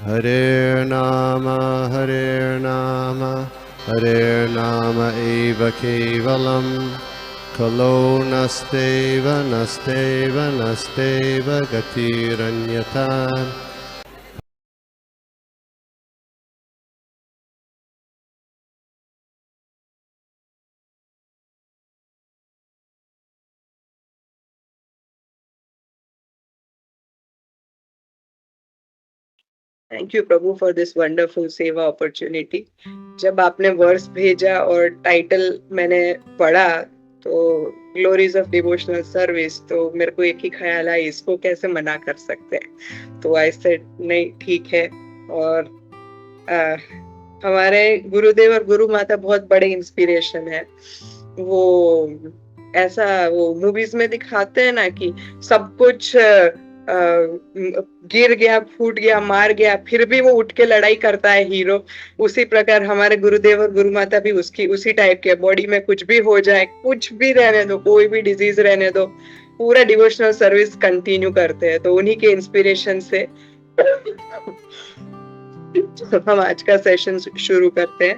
Hare Nama eva kevalam, kalo nasteva nasteva nasteva gatiranyata. Thank you Prabhu for this wonderful सेवा opportunity. जब आपने verse भेजा और title मैंने पढ़ा तो ग्लोरीज ऑफ डिवोशनल सर्विस, तो मेरे को एक ही ख्याल आया, इसको कैसे मना कर सकते हैं। तो आई सेड नहीं ठीक है। और हमारे गुरुदेव और गुरु माता बहुत बड़े इंस्पिरेशन है। वो ऐसा वो मूवीज में दिखाते हैं ना कि सब कुछ गिर गया, फूट गया, मार गया, फिर भी वो उठ के लड़ाई करता है हीरो। उसी प्रकार हमारे गुरुदेव और गुरु माता भी उसी टाइप के। बॉडी में कुछ भी हो जाए, कुछ भी रहने दो, कोई भी डिजीज रहने दो, पूरा डिवोशनल सर्विस कंटिन्यू करते हैं। तो उन्हीं के इंस्पिरेशन से हम आज का सेशन शुरू करते हैं।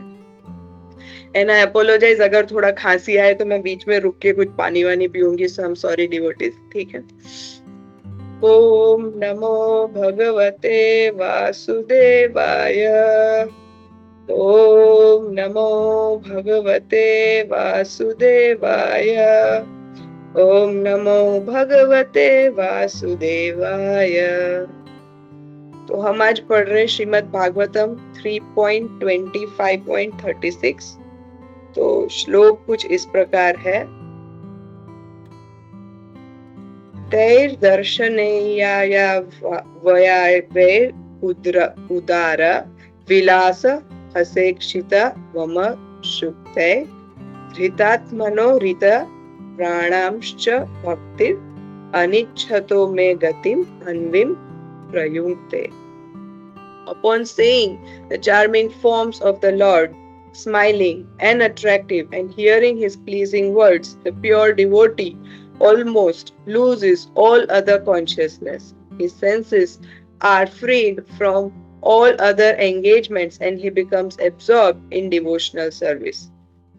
एंड आई अपोलोजाइज अगर थोड़ा खांसी आए तो मैं बीच में रुक के कुछ पानी वानी पीऊंगी। सो आई एम सॉरी डिवोटीज, ठीक है। ओम नमो भगवते वासुदेवाय। ओम नमो भगवते वासुदेवाय। ओम नमो भगवते वासुदेवाय। तो हम आज पढ़ रहे श्रीमद् भागवतम 3.25.36। तो श्लोक कुछ इस प्रकार है। तैर दर्शनेयाया वयावैर उदार विलास हसेक्षित वम शुक्ते धृतात्मनो हृत प्राणांश्च भक्ति अनिच्छतो मे गतिम अन्विम प्रयुङ्क्ते। Upon seeing the charming forms of the Lord, smiling and attractive, and hearing his pleasing words, the pure devotee almost loses all other consciousness. His senses are freed from all other engagements and he becomes absorbed in devotional service.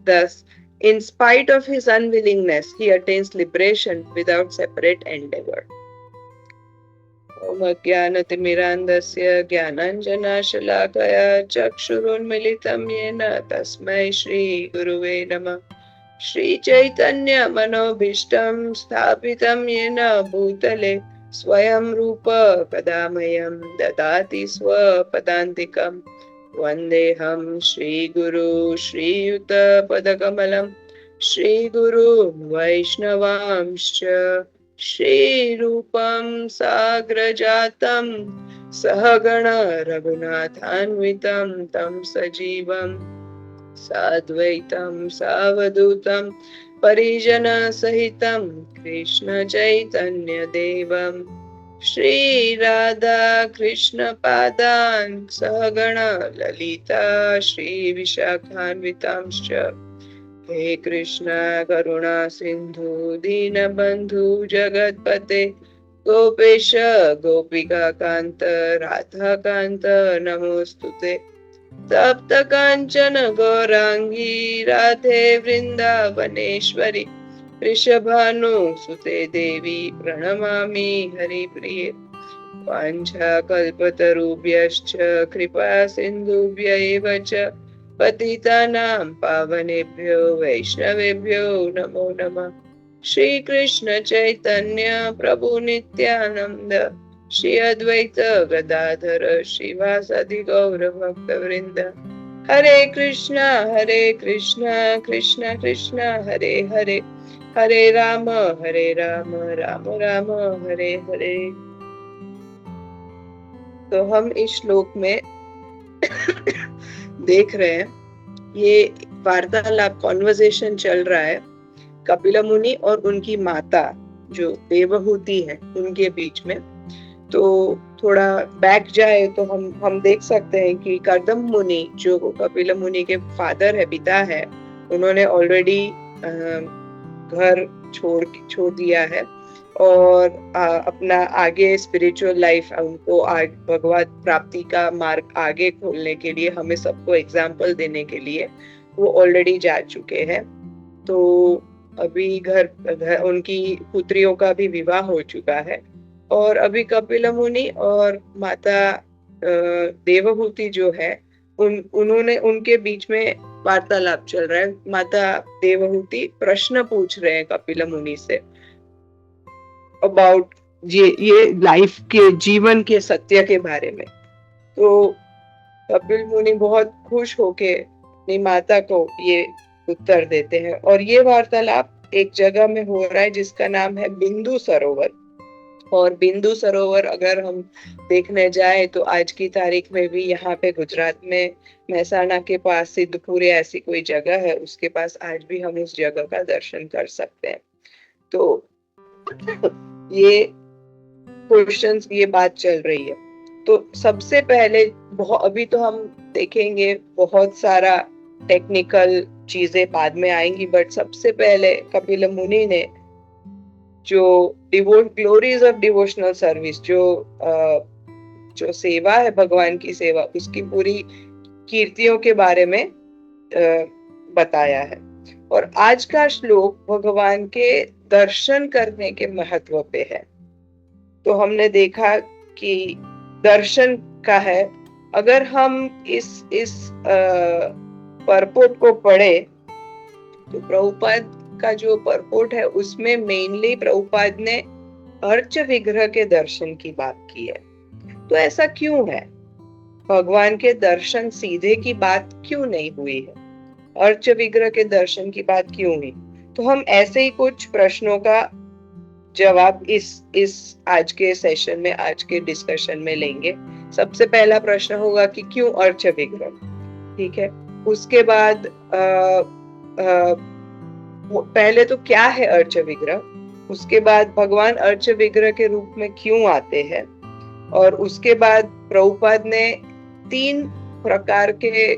Thus, in spite of his unwillingness, he attains liberation without separate endeavor. ज्ञानतिमिरान्धस्य ज्ञानाञ्जनशलाकया चक्षुरुन्मिलितं येन तस्मै श्रीगुरुवे नमः। श्रीचैतन्यमनोभीष्टं स्थापितं येन भूतले स्वयं रूप कदा मह्यं ददाति स्वपदान्तिकं। वन्देऽहं श्रीगुरु श्रीयुतपदकमलं श्रीगुरु वैष्णवांश्च श्रीरूपं साग्रजातं सहगण रघुनाथान्वितं तं सजीवं साद्वैतं सावधूतं परिजनसहितं कृष्ण चैतन्यदेवं श्रीराधा कृष्णपादान् सहगण ललिता श्रीविशाखान्वितांश्च। हे कृष्ण करुणा सिंधु दीनबंधु जगतपते गोपेश गोपिका कांत राधा कांत नमोस्तुते। तप्त कांचन गौरांगी राधे वृंदावनेश्वरी वृषभानुसुते देवी प्रणमामि हरिप्रिये। वाञ्छाकल्पतरुभ्यश्च कृपा सिन्धुभ्य एव च पतितानां पावनेभ्यो वैष्णवेभ्यो नमो नमः। श्री कृष्ण चैतन्य प्रभु नित्यानंद श्री अद्वैत गदाधर श्रीवासादि गौर भक्त वृंद। हरे कृष्णा कृष्ण कृष्ण हरे हरे, हरे राम राम राम हरे हरे। तो हम इस श्लोक में देख रहे हैं, ये वार्तालाप कॉन्वर्सेशन चल रहा है कपिल मुनि और उनकी माता जो देवहूति है उनके बीच में। तो थोड़ा बैक जाए तो हम देख सकते हैं कि कर्दम मुनि जो कपिल मुनि के फादर है, पिता है, उन्होंने ऑलरेडी घर छोड़ दिया है और अपना आगे स्पिरिचुअल लाइफ उनको भगवत प्राप्ति का मार्ग आगे खोलने के लिए, हमें सबको एग्जाम्पल देने के लिए वो ऑलरेडी जा चुके हैं। तो अभी घर उनकी पुत्रियों का भी विवाह हो चुका है और अभी कपिल मुनि और माता देवहूति जो है उन्होंने उनके बीच में वार्तालाप चल रहा है। माता देवहूति प्रश्न पूछ रहे हैं कपिल मुनि से अबाउट ये लाइफ के जीवन के सत्य के बारे में। तो कपिल मुनि बहुत खुश होके अपनी माता को ये उत्तर देते हैं और ये वार्तालाप एक जगह में हो रहा है जिसका नाम है बिंदु सरोवर। और बिंदु सरोवर अगर हम देखने जाए तो आज की तारीख में भी यहाँ पे गुजरात में महसाणा के पास सिद्धपुर ऐसी कोई जगह है, उसके पास आज भी हम उस जगह का दर्शन कर सकते हैं। तो ये क्वेश्चंस, ये बात चल रही है। तो सबसे पहले अभी तो हम देखेंगे बहुत सारा टेक्निकल चीजें बाद में आएंगी, बट सबसे पहले कपिल मुनि ने जो ग्लोरीज ऑफ डिवोशनल सर्विस, जो सेवा है भगवान की सेवा, उसकी पूरी कीर्तियों के बारे में बताया है। और आज का श्लोक भगवान के दर्शन करने के महत्व पे है। तो हमने देखा कि दर्शन का है, अगर हम इस परपोट को पढ़े तो प्रभुपाद का जो परपोट है उसमें मेनली प्रभुपाद ने अर्च विग्रह के दर्शन की बात की है। तो ऐसा क्यों है? भगवान के दर्शन सीधे की बात क्यों नहीं हुई है? अर्च विग्रह के दर्शन की बात क्यों हुई? तो हम ऐसे ही कुछ प्रश्नों का जवाब इस आज के सेशन में, आज के डिस्कशन में लेंगे। सबसे पहला प्रश्न होगा कि क्यों अर्च विग्रह, ठीक है। उसके बाद पहले तो क्या है अर्च विग्रह, उसके बाद भगवान अर्च विग्रह के रूप में क्यों आते हैं, और उसके बाद प्रभुपाद ने 3 प्रकार के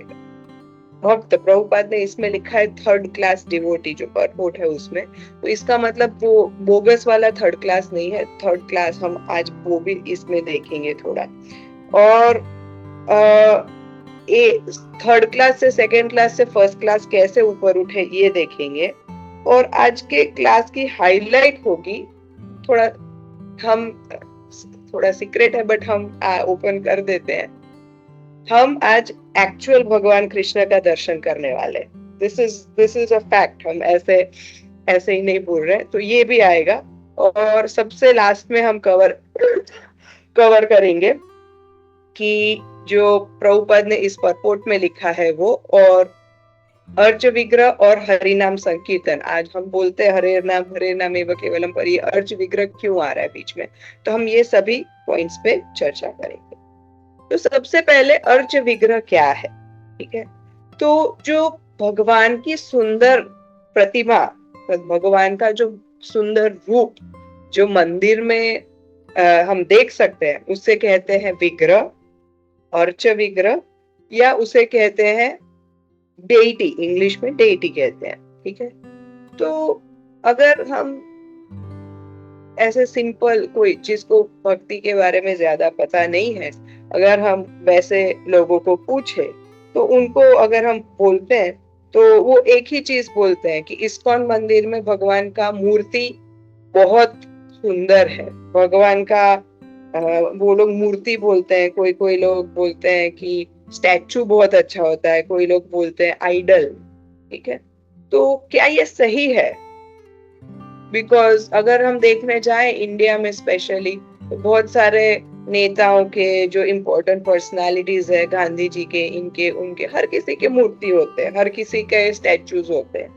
भक्त, प्रभुपाद ने इसमें लिखा है थर्ड क्लास डिवोटी, जो परपोट है उसमें। तो इसका मतलब वो बोगस वाला थर्ड क्लास नहीं है, थर्ड क्लास हम आज वो भी इसमें देखेंगे थोड़ा। और थर्ड क्लास से सेकेंड क्लास से फर्स्ट क्लास कैसे ऊपर उठे ये देखेंगे। और आज के क्लास की हाईलाइट होगी, थोड़ा सीक्रेट है बट हम ओपन कर देते हैं, हम आज एक्चुअल भगवान कृष्ण का दर्शन करने वाले। दिस इज अ फैक्ट, हम ऐसे ही नहीं बोल रहे। तो ये भी आएगा। और सबसे लास्ट में हम कवर करेंगे कि जो प्रभुपाद ने इस परपोट में लिखा है वो, और अर्च विग्रह और हरिनाम संकीर्तन। आज हम बोलते हैं हरे नाम एव केवलम, पर ये अर्च विग्रह क्यों आ रहा है बीच में, तो हम ये सभी पॉइंट्स पे चर्चा करेंगे। तो सबसे पहले अर्च विग्रह क्या है, ठीक है। तो जो भगवान की सुंदर प्रतिमा, भगवान का जो सुंदर रूप जो मंदिर में हम देख सकते हैं, उससे कहते हैं विग्रह, अर्च विग्रह, या उसे कहते हैं डेइटी, इंग्लिश में डेइटी कहते हैं, ठीक है। तो अगर हम ऐसे सिंपल, कोई जिसको भक्ति के बारे में ज्यादा पता नहीं है, अगर हम वैसे लोगों को पूछे तो उनको अगर हम बोलते हैं तो वो एक ही चीज बोलते हैं कि इस्कॉन मंदिर में भगवान का मूर्ति बहुत सुंदर है। भगवान का वो लोग मूर्ति बोलते हैं, कोई लोग बोलते हैं कि स्टैचू बहुत अच्छा होता है, कोई लोग बोलते हैं आइडल, ठीक है। तो क्या ये सही है? बिकॉज अगर हम देखने जाए इंडिया में स्पेशली, तो बहुत सारे नेताओं के जो इम्पोर्टेंट पर्सनालिटीज है, गांधी जी के, इनके उनके हर किसी के मूर्ति होते हैं, हर किसी के स्टैचूज होते हैं।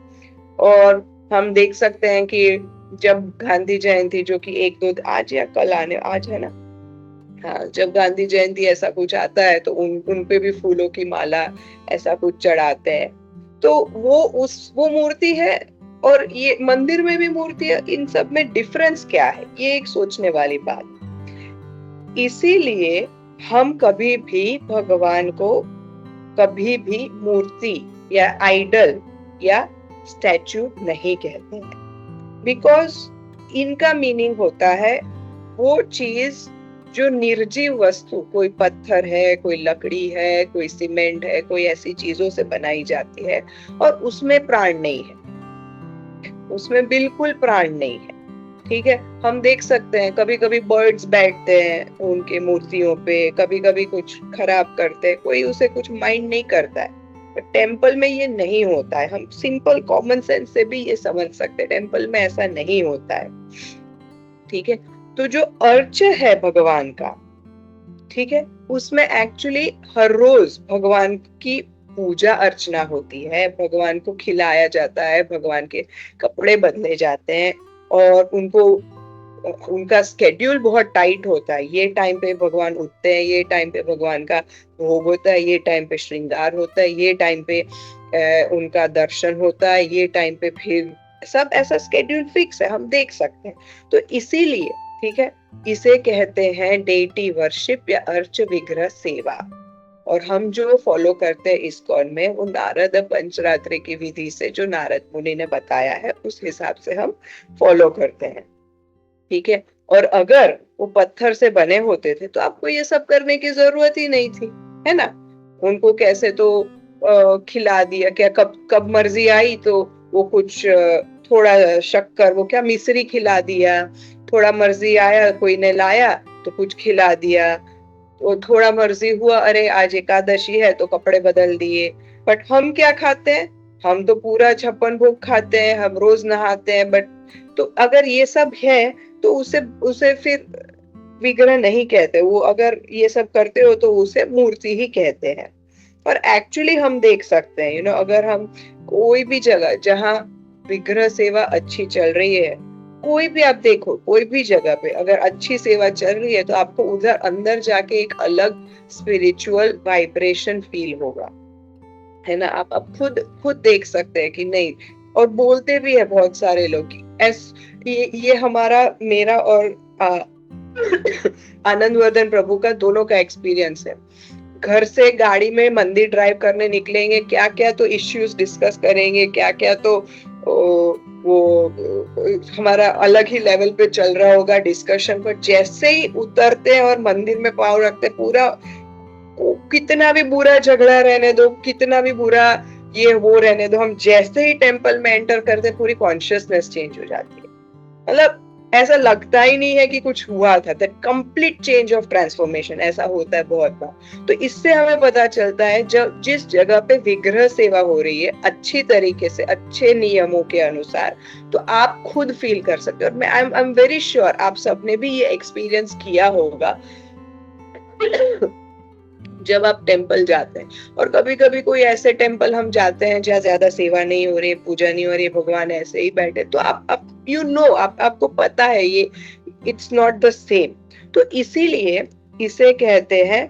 और हम देख सकते हैं कि जब गांधी जयंती, जो कि 1-2 आज या कल आज है ना, हाँ, जब गांधी जयंती ऐसा कुछ आता है तो उन पे भी फूलों की माला ऐसा कुछ चढ़ाते हैं। तो वो मूर्ति है और ये मंदिर में भी मूर्ति है, इन सब में डिफरेंस क्या है? ये एक सोचने वाली बात। इसीलिए हम कभी भी भगवान को कभी भी मूर्ति या आइडल या स्टैचू नहीं कहते हैं। बिकॉज इनका मीनिंग होता है वो चीज जो निर्जीव वस्तु, कोई पत्थर है, कोई लकड़ी है, कोई सीमेंट है, कोई ऐसी चीजों से बनाई जाती है और उसमें प्राण नहीं है, उसमें बिल्कुल प्राण नहीं है। ठीक है, हम देख सकते हैं कभी कभी बर्ड्स बैठते हैं उनके मूर्तियों पे, कभी कभी कुछ खराब करते हैं, कोई उसे कुछ माइंड नहीं करता है। टेम्पल में ये नहीं होता है, हम सिंपल कॉमन सेंस से भी ये समझ सकते हैं, टेम्पल में ऐसा नहीं होता है। ठीक है, तो जो अर्च है भगवान का, ठीक है, उसमें एक्चुअली हर रोज भगवान की पूजा अर्चना होती है, भगवान को खिलाया जाता है, भगवान के कपड़े बदले जाते हैं और उनका स्केड्यूल बहुत टाइट होता है। ये टाइम पे भगवान उठते हैं, ये टाइम पे भगवान का भोग होता है, ये टाइम पे श्रृंगार होता है, ये टाइम पे उनका दर्शन होता है, ये टाइम पे फिर सब ऐसा स्केड्यूल फिक्स है, हम देख सकते हैं। तो इसीलिए ठीक है, इसे कहते हैं डेटी वर्शिप या अर्च विग्रह सेवा। और हम जो फॉलो करते हैं इस्कॉन में वो नारद पंचरात्रि की विधि से, जो नारद मुनि ने बताया है उस हिसाब से हम फॉलो करते हैं। ठीक है, और अगर वो पत्थर से बने होते थे तो आपको ये सब करने की जरूरत ही नहीं थी, है ना। उनको कैसे तो खिला दिया, क्या कब मर्जी आई तो वो कुछ थोड़ा शक्कर, वो क्या मिश्री खिला दिया, थोड़ा मर्जी आया कोई ने लाया तो कुछ खिला दिया, तो थोड़ा मर्जी हुआ अरे आज एकादशी है तो कपड़े बदल दिए। बट हम क्या खाते हैं, हम तो पूरा 56 भोग खाते हैं, हम रोज नहाते हैं। बट तो अगर ये सब है तो उसे फिर विग्रह नहीं कहते, वो अगर ये सब करते हो तो उसे मूर्ति ही कहते हैं। और एक्चुअली हम देख सकते हैं अगर हम कोई भी जगह जहाँ विग्रह सेवा अच्छी चल रही है, कोई भी आप देखो, कोई भी जगह पे अगर अच्छी सेवा चल रही है तो आपको उधर अंदर जाके एक अलग स्पिरिचुअल वाइब्रेशन फील होगा, है ना। आप खुद देख सकते हैं कि नहीं, और बोलते भी है बहुत सारे लोग। ये हमारा, मेरा और आनंदवर्धन प्रभु का दोनों का एक्सपीरियंस है। घर से गाड़ी में मंदिर ड्राइव करने निकलेंगे, क्या क्या तो इश्यूज डिस्कस करेंगे, क्या क्या तो वो हमारा अलग ही लेवल पे चल रहा होगा डिस्कशन। पर जैसे ही उतरते हैं और मंदिर में पाँव रखते, पूरा कितना भी बुरा झगड़ा रहने दो, कितना भी बुरा ये वो रहने दो, हम जैसे ही टेम्पल में एंटर करते पूरी कॉन्शियसनेस चेंज हो जाती है। मतलब ऐसा लगता ही नहीं है कि कुछ हुआ था। That complete change of transformation ऐसा होता है बहुत बार। तो इससे हमें पता चलता है जब जिस जगह पे विग्रह सेवा हो रही है अच्छी तरीके से, अच्छे नियमों के अनुसार, तो आप खुद फील कर सकते हो। और मैं आई एम वेरी श्योर आप सबने भी ये एक्सपीरियंस किया होगा जब आप टेम्पल जाते हैं। और कभी कभी कोई ऐसे टेम्पल हम जाते हैं जहाँ ज्यादा सेवा नहीं हो रही, पूजा नहीं हो रही, भगवान ऐसे ही बैठे, तो आप आपको पता है ये इट्स नॉट द सेम। तो इसीलिए इसे कहते हैं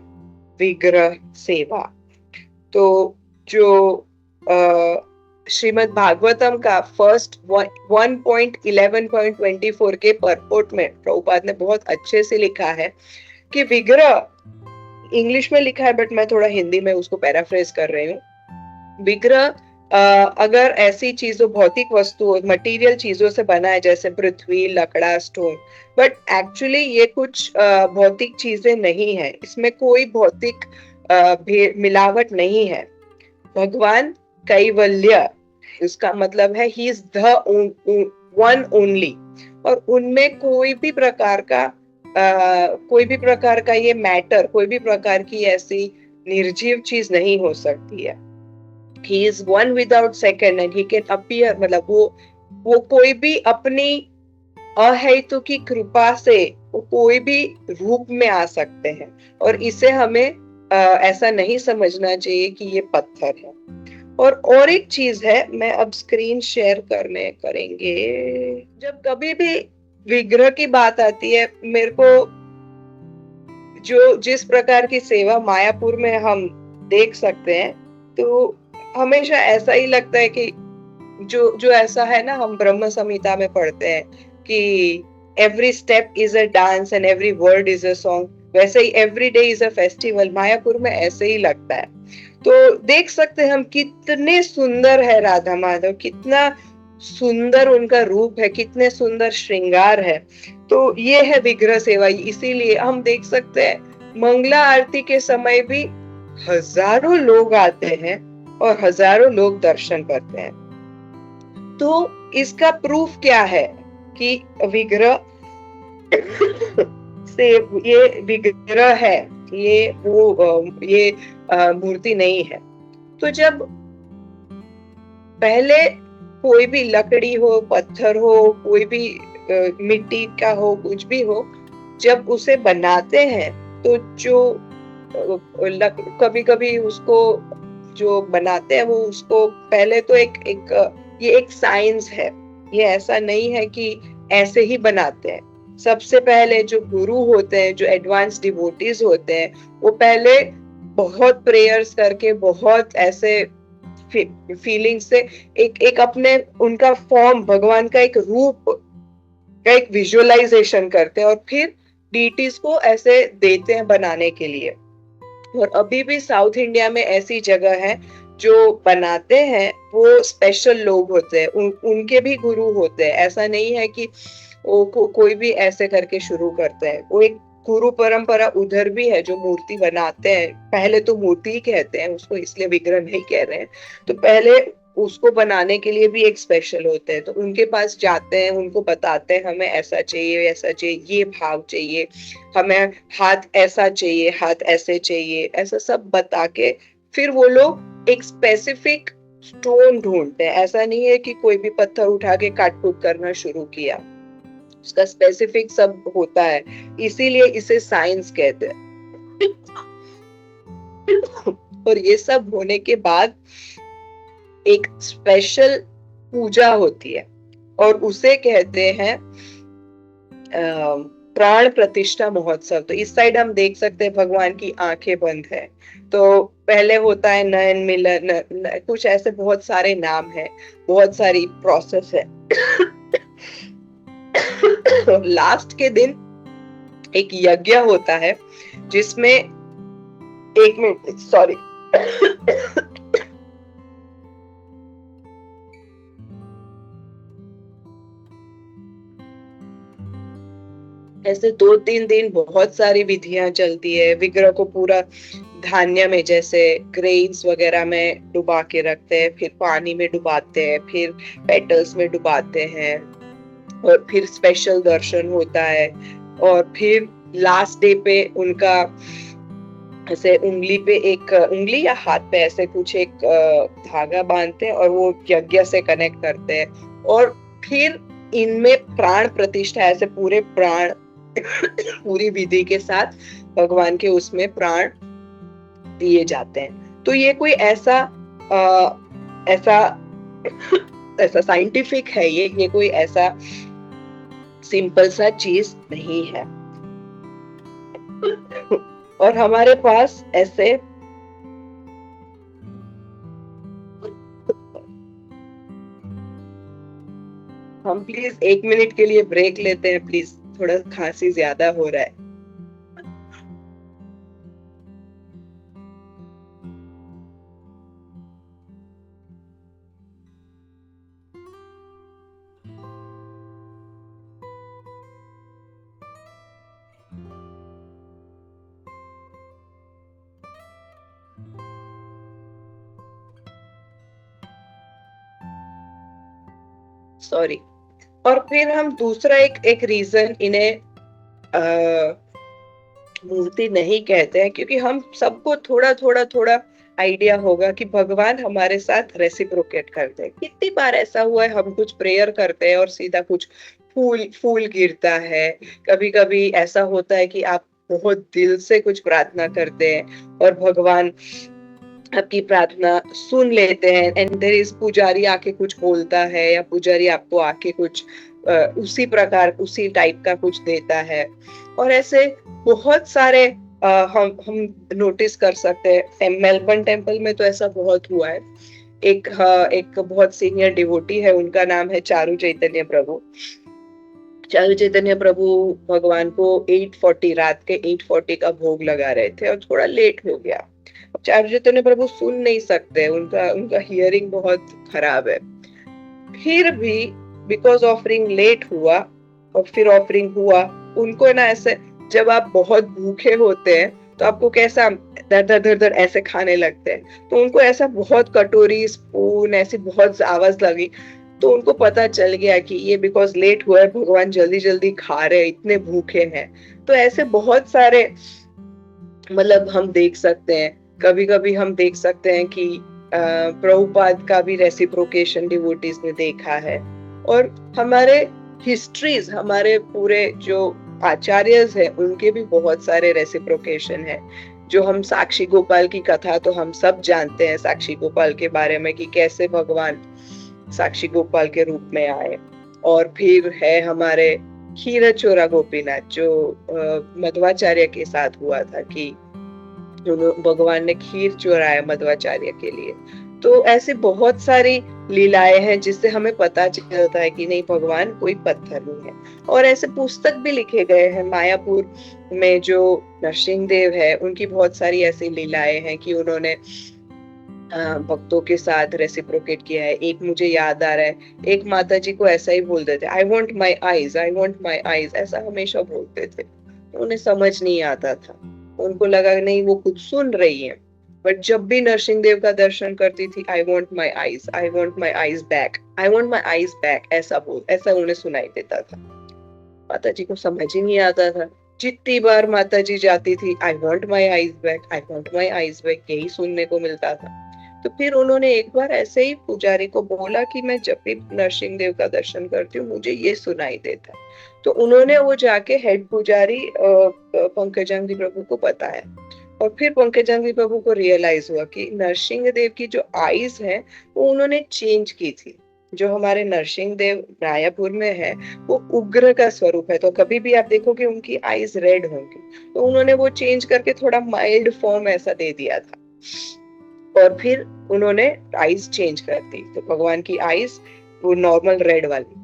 विग्रह सेवा। तो जो श्रीमद् भागवतम का फर्स्ट 1.11.24 के परपोर्ट में प्रभुपाद ने बहुत अच्छे से लिखा है कि विग्रह, इंग्लिश में लिखा है बट मैं थोड़ा हिंदी में उसको पैराफ्रेज कर रही हूँ। विग्रह अगर ऐसी चीजों, भौतिक वस्तुओं, मटेरियल चीजों से बना है जैसे पृथ्वी, लकड़ा, स्टोन, बट एक्चुअली ये कुछ भौतिक चीजें नहीं है, इसमें कोई भौतिक मिलावट नहीं है। भगवान कैवल्य, उसका मतलब है he is the one only, और उनमें कोई भी प्रकार का ये मैटर, कोई भी प्रकार की ऐसी निर्जीव चीज नहीं हो सकती है। He is one without second and he can appear, मतलब वो कोई भी अपनी अहेतु की कृपा से वो कोई भी रूप में आ सकते हैं। और इसे हमें ऐसा नहीं समझना चाहिए कि ये पत्थर है। और एक चीज है, मैं अब स्क्रीन शेयर करेंगे। जब कभी भी विग्रह की बात आती है, मेरे को जिस प्रकार की सेवा मायापुर में हम देख सकते हैं, तो हमेशा ऐसा ही लगता है कि जो ऐसा है ना, हम ब्रह्म संहिता में पढ़ते हैं कि every step is a dance and every word is a song, वैसे ही every day is a festival. Mayapur में ऐसे ही लगता है। तो देख सकते हैं हम कितने सुंदर है राधा माधव, कितना सुंदर उनका रूप है, कितने सुंदर श्रृंगार है। तो ये है विग्रह सेवा। इसीलिए हम देख सकते हैं मंगला आरती के समय भी हजारों लोग आते हैं और हजारों लोग दर्शन करते हैं। तो इसका प्रूफ क्या है कि विग्रह से ये विग्रह है, ये मूर्ति नहीं है। तो जब पहले कोई भी लकड़ी हो, पत्थर हो, कोई भी मिट्टी का हो, कुछ भी हो, जब उसे बनाते हैं तो जो कभी कभी उसको जो बनाते हैं वो उसको पहले तो ये एक साइंस है। ये ऐसा नहीं है कि ऐसे ही बनाते हैं। सबसे पहले जो गुरु होते हैं, जो एडवांस डिवोटीज होते हैं, वो पहले बहुत प्रेयर्स करके, बहुत ऐसे फीलिंग से एक अपने उनका फॉर्म, भगवान का एक रूप का एक विजुअलाइजेशन करते हैं और फिर डीटीज को ऐसे देते हैं बनाने के लिए। और अभी भी साउथ इंडिया में ऐसी जगह है जो बनाते हैं, वो स्पेशल लोग होते हैं, उनके भी गुरु होते हैं। ऐसा नहीं है कि कोई भी ऐसे करके शुरू करते हैं। वो एक गुरु परंपरा उधर भी है जो मूर्ति बनाते हैं। पहले तो मूर्ति ही कहते हैं उसको, इसलिए विग्रह नहीं कह रहे हैं। तो पहले उसको बनाने के लिए भी एक स्पेशल होते हैं, तो उनके पास जाते हैं, उनको बताते हैं हमें ऐसा चाहिए, ऐसा चाहिए, ये भाव चाहिए, हमें हाथ ऐसा चाहिए, हाथ ऐसे चाहिए, ऐसा सब बता के फिर वो लोग एक स्पेसिफिक स्टोन ढूंढते हैं। ऐसा नहीं है कि कोई भी पत्थर उठा के काट कूट करना शुरू किया, उसका स्पेसिफिक सब होता है। इसीलिए इसे साइंस कहते हैं। और ये सब होने के बाद एक स्पेशल पूजा होती है और उसे कहते हैं प्राण प्रतिष्ठा महोत्सव। तो इस साइड हम देख सकते हैं भगवान की आंखें बंद है। तो पहले होता है नयन मिलन, कुछ ऐसे बहुत सारे नाम है, बहुत सारी प्रोसेस है। लास्ट के दिन एक यज्ञ होता है जिसमें, एक मिनट सॉरी, ऐसे 2-3 दिन बहुत सारी विधियां चलती है। विग्रह को पूरा धान्य में, जैसे ग्रेन्स वगैरह में डुबा के रखते हैं, फिर पानी में डुबाते हैं, फिर पेटल्स में डुबाते हैं, और फिर स्पेशल दर्शन होता है। और फिर लास्ट डे पे उनका ऐसे उंगली पे एक, उंगली या हाथ पे ऐसे कुछ एक धागा बांधते हैं और वो यज्ञ से कनेक्ट करते हैं। और फिर इनमें प्राण प्रतिष्ठा, ऐसे पूरे प्राण पूरी विधि के साथ भगवान के उसमें प्राण दिए जाते हैं। तो ये कोई ऐसा ऐसा साइंटिफिक है, ये कोई ऐसा सिंपल सा चीज नहीं है। और हमारे पास ऐसे हम प्लीज 1 मिनट के लिए ब्रेक लेते हैं प्लीज, थोड़ा खांसी ज्यादा हो रहा है। सॉरी। और फिर हम दूसरा एक रीजन इन्हें मूर्ति नहीं कहते हैं, क्योंकि हम सबको थोड़ा आइडिया होगा कि भगवान हमारे साथ रेसिप्रोकेट करते हैं। कितनी बार ऐसा हुआ है, हम कुछ प्रेयर करते हैं और सीधा कुछ फूल गिरता है। कभी कभी ऐसा होता है कि आप बहुत दिल से कुछ प्रार्थना करते हैं और भगवान आपकी प्रार्थना सुन लेते हैं, एंड देयर इज पुजारी आके कुछ बोलता है, या पुजारी आपको आके कुछ उसी प्रकार, उसी टाइप का कुछ देता है। और ऐसे बहुत सारे हम नोटिस कर सकते हैं। मेलबर्न टेम्पल में तो ऐसा बहुत हुआ है। एक बहुत सीनियर डिवोटी है, उनका नाम है चारू चैतन्य प्रभु। चारू चैतन्य प्रभु भगवान को 8:40 रात के 8:40 का भोग लगा रहे थे और थोड़ा लेट हो गया। चारू चैतन्य प्रभु सुन नहीं सकते, उनका हियरिंग बहुत खराब है। फिर भी बिकॉज ऑफरिंग लेट हुआ और फिर ऑफरिंग हुआ, उनको ना ऐसे, जब आप बहुत भूखे होते हैं तो आपको कैसा दर दर दर दर ऐसे खाने लगते हैं, तो उनको ऐसा बहुत कटोरी स्पून ऐसी बहुत आवाज लगी, तो उनको पता चल गया कि ये बिकॉज लेट हुआ है, भगवान जल्दी जल्दी खा रहे, इतने भूखे हैं। तो ऐसे बहुत सारे मतलब हम देख सकते हैं, कभी कभी हम देख सकते हैं कि प्रभुपाद का भी रेसिप्रोकेशन डिवोटीज ने देखा है, और हमारे हिस्ट्रीज, हमारे पूरे जो आचार्यज है उनके भी बहुत सारे रेसिप्रोकेशन है। जो हम साक्षी गोपाल की कथा तो हम सब जानते हैं, साक्षी गोपाल के बारे में कि कैसे भगवान साक्षी गोपाल के रूप में आए। और फिर है हमारे क्षीरचोरा गोपीनाथ जो मध्वाचार्य के साथ हुआ था कि भगवान ने खीर चोराया मध्वाचार्य के लिए। तो ऐसी बहुत सारी लीलाएं हैं जिससे हमें पता चलता है कि नहीं, भगवान कोई पत्थर नहीं है। और ऐसे पुस्तक भी लिखे गए हैं, मायापुर में जो नरसिंह देव है उनकी बहुत सारी ऐसी लीलाएं हैं कि उन्होंने भक्तों के साथ रेसिप्रोकेट किया है। एक मुझे याद आ रहा है, एक माता जी को ऐसा ही बोलते थे, I want my eyes, I want my eyes, ऐसा हमेशा बोलते थे। उन्हें समझ नहीं आता था, उनको लगा नहीं वो कुछ सुन रही है, बट जब भी नरसिंह देव का दर्शन करती थी, I want my eyes, I want my eyes back, I want my eyes back, ऐसा उन्हें सुनाई देता था। माता जी को समझ ही नहीं आता था। जितनी बार माता जी जाती थी, I want my eyes back, I want my eyes back, यही सुनने को मिलता था। तो फिर उन्होंने एक बार ऐसे ही पुजारी को बोला कि मैं जब भी नरसिंह देव का दर्शन करती हूँ मुझे ये सुनाई देता है। तो उन्होंने वो जाके हेड पुजारी पंकजांगी प्रभु को बताया, और फिर पंकजांगी प्रभु को रियलाइज हुआ कि नरसिंह देव की जो आईज है वो उन्होंने चेंज की थी। जो हमारे नरसिंह देव मायापुर में है वो उग्र का स्वरूप है, तो कभी भी आप देखोगे उनकी आईज रेड होंगी, तो उन्होंने वो चेंज करके थोड़ा माइल्ड फॉर्म ऐसा दे दिया था, और फिर उन्होंने आईज चेंज कर दी, तो भगवान की आईज वो नॉर्मल रेड वाली।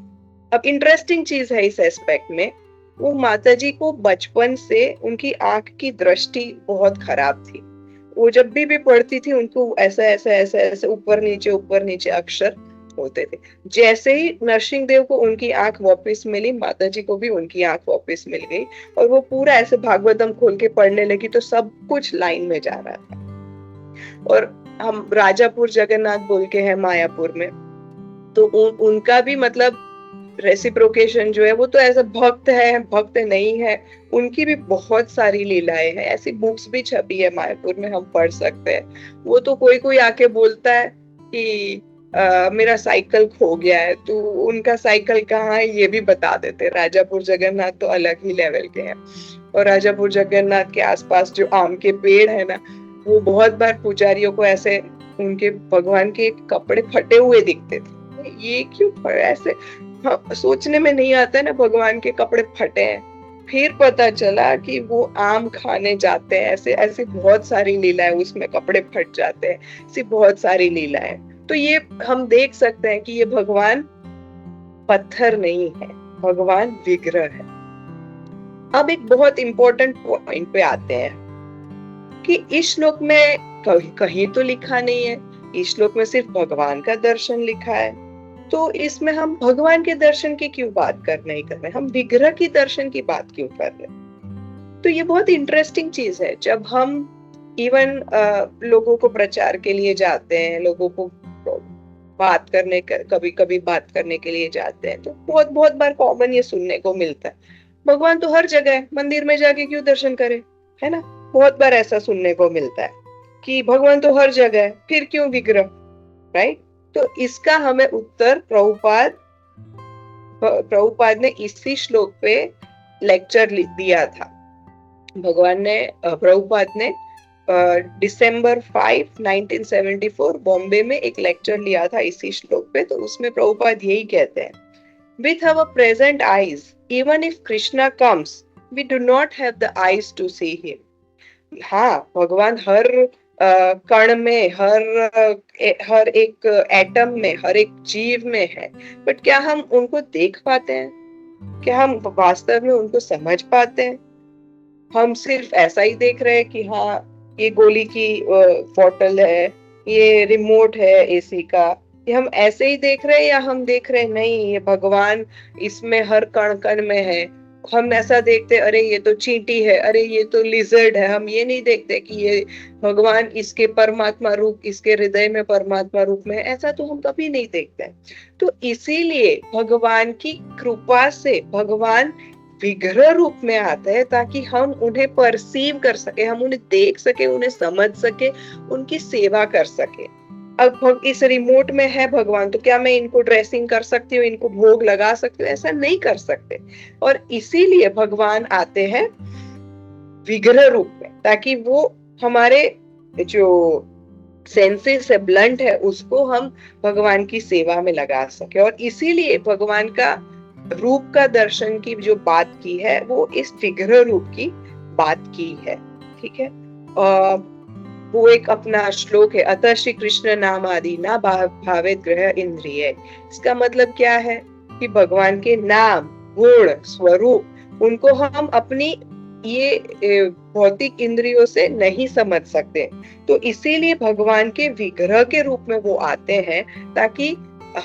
अब इंटरेस्टिंग चीज है इस एस्पेक्ट में, वो माता जी को बचपन से उनकी आंख की दृष्टि बहुत खराब थी। वो जब भी पढ़ती थी उनको ऐसा ऐसा ऐसा ऐसा ऊपर नीचे अक्षर होते थे। जैसे ही नरसिंह देव को उनकी आंख वापस मिली, माता जी को भी उनकी आंख वापस मिल गई, और वो पूरा ऐसे भागवतम खोल के पढ़ने लगी, तो सब कुछ लाइन में जा रहा था। और हम राजापुर जगन्नाथ बोल के है मायापुर में, तो उनका भी मतलब रेसिप्रोकेशन जो है वो तो ऐसा भक्त है, भक्त नहीं है, उनकी भी बहुत सारी लीलाएं हैं। ऐसी बुक्स भी छपी है मायापुर में, हम पढ़ सकते हैं। वो तो कोई कोई आके बोलता है कि मेरा साइकिल खो गया है, तो उनका साइकिल कहाँ है ये भी बता देते। राजापुर जगन्नाथ तो अलग ही लेवल के हैं। और राजापुर जगन्नाथ के आसपास जो आम के पेड़ है ना, वो बहुत बार पुजारियों को ऐसे उनके भगवान के कपड़े फटे हुए दिखते थे। ये क्यों ऐसे, हाँ, सोचने में नहीं आता है ना भगवान के कपड़े फटे हैं। फिर पता चला कि वो आम खाने जाते हैं, ऐसे ऐसे बहुत सारी लीलाएं, उसमें कपड़े फट जाते हैं, ऐसी बहुत सारी लीलाएं। तो ये हम देख सकते हैं कि ये भगवान पत्थर नहीं है, भगवान विग्रह है। अब एक बहुत इंपॉर्टेंट पॉइंट पे आते हैं कि इस श्लोक में कहीं तो लिखा नहीं है, इस श्लोक में सिर्फ भगवान का दर्शन लिखा है, तो इसमें हम भगवान के दर्शन की क्यों बात कर रहे, हम विग्रह की दर्शन की बात क्यों कर रहे? तो ये बहुत इंटरेस्टिंग चीज है। जब हम इवन लोगों को प्रचार के लिए जाते हैं, लोगों को बात करने कभी कभी बात करने के लिए जाते हैं, तो बहुत बहुत बार कॉमन ये सुनने को मिलता है, भगवान तो हर जगह है, मंदिर में जाके क्यों दर्शन करें, है ना। बहुत बार ऐसा सुनने को मिलता है कि भगवान तो हर जगह है, फिर क्यों विग्रह, राइट। तो इसका हमें उत्तर प्रभुपाद ने इसी श्लोक पे लेक्चर दिया था। प्रभुपाद ने दिसंबर 5, 1974 बॉम्बे में एक लेक्चर लिया था इसी श्लोक पे। तो उसमें प्रभुपाद यही कहते हैं, with our present eyes, even if Krishna comes, we do not have the eyes to see him. हाँ, भगवान हर कण में, हर एक एटम में, हर एक जीव में है, बट क्या हम उनको देख पाते हैं? क्या हम वास्तव में उनको समझ पाते हैं? हम सिर्फ ऐसा ही देख रहे हैं कि हाँ, ये गोली की बोतल है, ये रिमोट है एसी का, कि हम ऐसे ही देख रहे हैं या हम देख रहे हैं नहीं ये भगवान इसमें हर कण कण में है। हम ऐसा देखते अरे ये तो चींटी है, अरे ये तो लिजर्ड है, हम ये नहीं देखते कि ये भगवान इसके परमात्मा रूप, इसके हृदय में परमात्मा रूप में है, ऐसा तो हम कभी नहीं देखते। तो इसीलिए भगवान की कृपा से भगवान विग्रह रूप में आते हैं ताकि हम उन्हें परसीव कर सके, हम उन्हें देख सके, उन्हें समझ सके, उनकी सेवा कर सके। अब इस रिमोट में है भगवान, तो क्या मैं इनको ड्रेसिंग कर सकती हूँ, इनको भोग लगा सकती हूँ? ऐसा नहीं कर सकते। और इसीलिए भगवान आते हैं विग्रह रूप में, ताकि वो हमारे जो सेंसेस है, ब्लंट है, उसको हम भगवान की सेवा में लगा सके। और इसीलिए भगवान का रूप का दर्शन की जो बात की है वो इस विग्रह रूप की बात की है। ठीक है, वो एक अपना श्लोक है, अतः श्री कृष्ण नाम आदि ना भावेत ग्रह इंद्रिय। इसका मतलब क्या है कि भगवान के नाम, गुण, स्वरूप, उनको हम अपनी ये भौतिक इंद्रियों से नहीं समझ सकते। तो इसीलिए भगवान के विग्रह के रूप में वो आते हैं ताकि